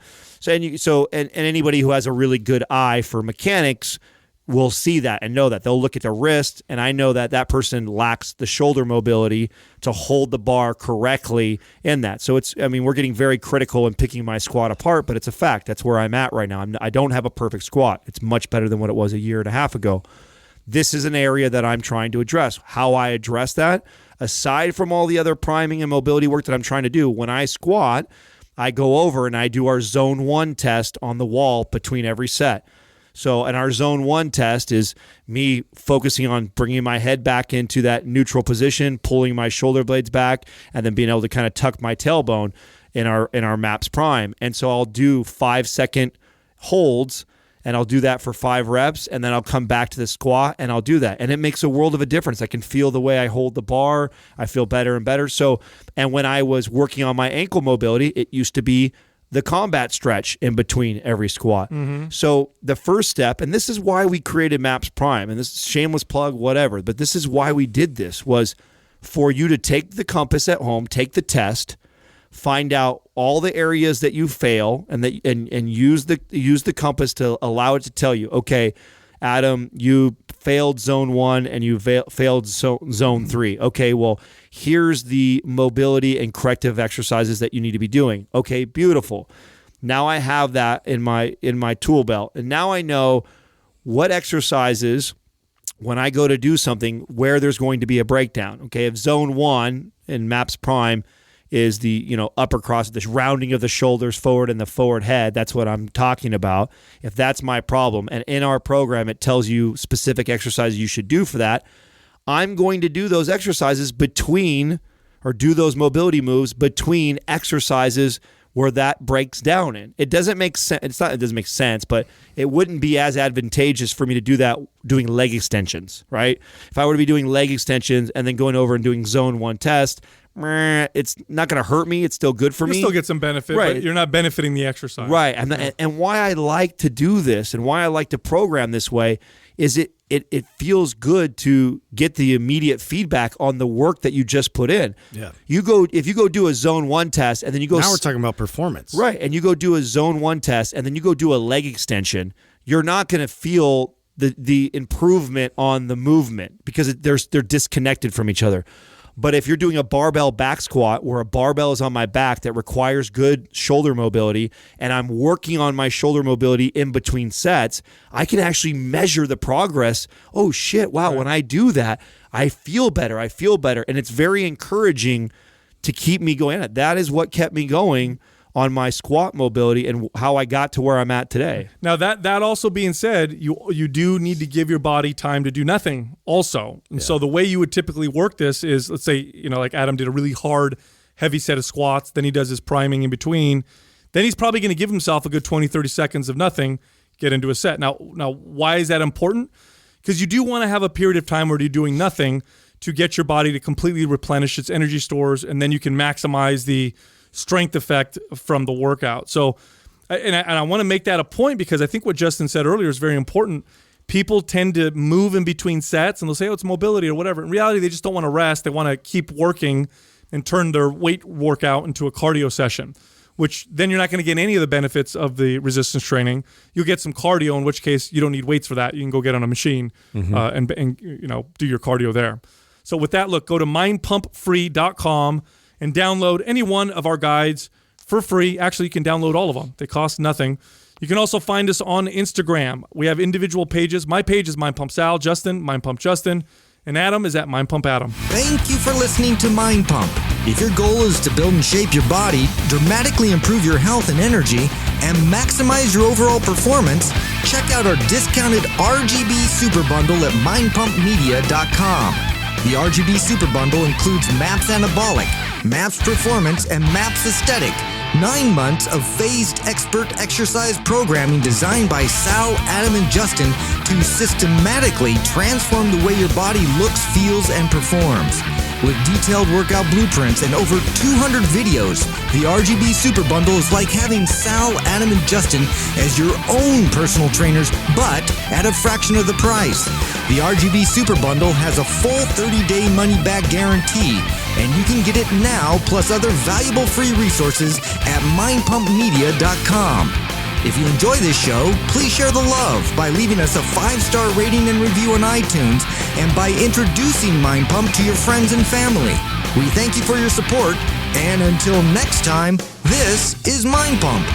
And anybody who has a really good eye for mechanics will see that and know that. They'll look at the wrist, and I know that that person lacks the shoulder mobility to hold the bar correctly in that. So we're getting very critical and picking my squat apart, but it's a fact. That's where I'm at right now. I don't have a perfect squat. It's much better than what it was a year and a half ago. This is an area that I'm trying to address. How I address that, aside from all the other priming and mobility work that I'm trying to do, when I squat, I go over and I do our zone 1 test on the wall between every set. So, and our zone 1 test is me focusing on bringing my head back into that neutral position, pulling my shoulder blades back, and then being able to kind of tuck my tailbone in our MAPS Prime. And so I'll do 5-second holds, and I'll do that for 5 reps, and then I'll come back to the squat, and I'll do that. And it makes a world of a difference. I can feel the way I hold the bar. I feel better and better. So, and when I was working on my ankle mobility, it used to be the combat stretch in between every squat. Mm-hmm. So the first step, and this is why we created MAPS Prime, and this is shameless plug, whatever, but this is why we did this, was for you to take the compass at home, take the test, find out all the areas that you fail, and use the compass to allow it to tell you, okay, Adam, you failed zone 1 and you failed zone 3. Okay, well, here's the mobility and corrective exercises that you need to be doing. Okay, beautiful. Now I have that in my tool belt, and now I know what exercises, when I go to do something, where there's going to be a breakdown. Okay, if zone 1 in MAPS Prime is the upper cross, the rounding of the shoulders forward and the forward head, that's what I'm talking about. If that's my problem, and in our program it tells you specific exercises you should do for that, I'm going to do those exercises do those mobility moves between exercises where that breaks down in. It doesn't make sense. It doesn't make sense, but it wouldn't be as advantageous for me to do that doing leg extensions, right? If I were to be doing leg extensions and then going over and doing zone 1 test, it's not going to hurt me. It's still good for me. You still get some benefit, right? But you're not benefiting the exercise. Right. And why I like to do this and why I like to program this way is it feels good to get the immediate feedback on the work that you just put in. Yeah. If you go do a zone 1 test and then you go... Now we're talking about performance. Right. And you go do a zone 1 test and then you go do a leg extension, you're not going to feel the improvement on the movement because they're disconnected from each other. But if you're doing a barbell back squat where a barbell is on my back that requires good shoulder mobility, and I'm working on my shoulder mobility in between sets, I can actually measure the progress. Oh shit, wow, when I do that, I feel better. And it's very encouraging to keep me going. That is what kept me going on my squat mobility and how I got to where I'm at today. Now that also being said, you do need to give your body time to do nothing also. And so the way you would typically work this is, let's say, like Adam did a really hard, heavy set of squats, then he does his priming in between. Then he's probably going to give himself a good 20, 30 seconds of nothing, get into a set. Now, why is that important? Because you do want to have a period of time where you're doing nothing to get your body to completely replenish its energy stores, and then you can maximize the strength effect from the workout. So, and I want to make that a point because I think what Justin said earlier is very important. People tend to move in between sets and they'll say, oh, it's mobility or whatever. In reality, they just don't want to rest. They want to keep working and turn their weight workout into a cardio session, which then you're not going to get any of the benefits of the resistance training. You'll get some cardio, in which case you don't need weights for that. You can go get on a machine and do your cardio there. So with that, look, go to mindpumpfree.com and download any one of our guides for free. Actually, you can download all of them. They cost nothing. You can also find us on Instagram. We have individual pages. My page is Mind Pump Sal, Justin, Mind Pump Justin, and Adam is at Mind Pump Adam. Thank you for listening to Mind Pump. If your goal is to build and shape your body, dramatically improve your health and energy, and maximize your overall performance, check out our discounted RGB Super Bundle at mindpumpmedia.com. The RGB Super Bundle includes MAPS Anabolic, MAPS Performance, and MAPS Aesthetic. 9 months of phased expert exercise programming designed by Sal, Adam, and Justin to systematically transform the way your body looks, feels, and performs. With detailed workout blueprints and over 200 videos, the RGB Super Bundle is like having Sal, Adam, and Justin as your own personal trainers, but at a fraction of the price. The RGB Super Bundle has a full 30-day money-back guarantee, and you can get it now plus other valuable free resources at mindpumpmedia.com. If you enjoy this show, please share the love by leaving us a 5-star rating and review on iTunes and by introducing Mind Pump to your friends and family. We thank you for your support, and until next time, this is Mind Pump.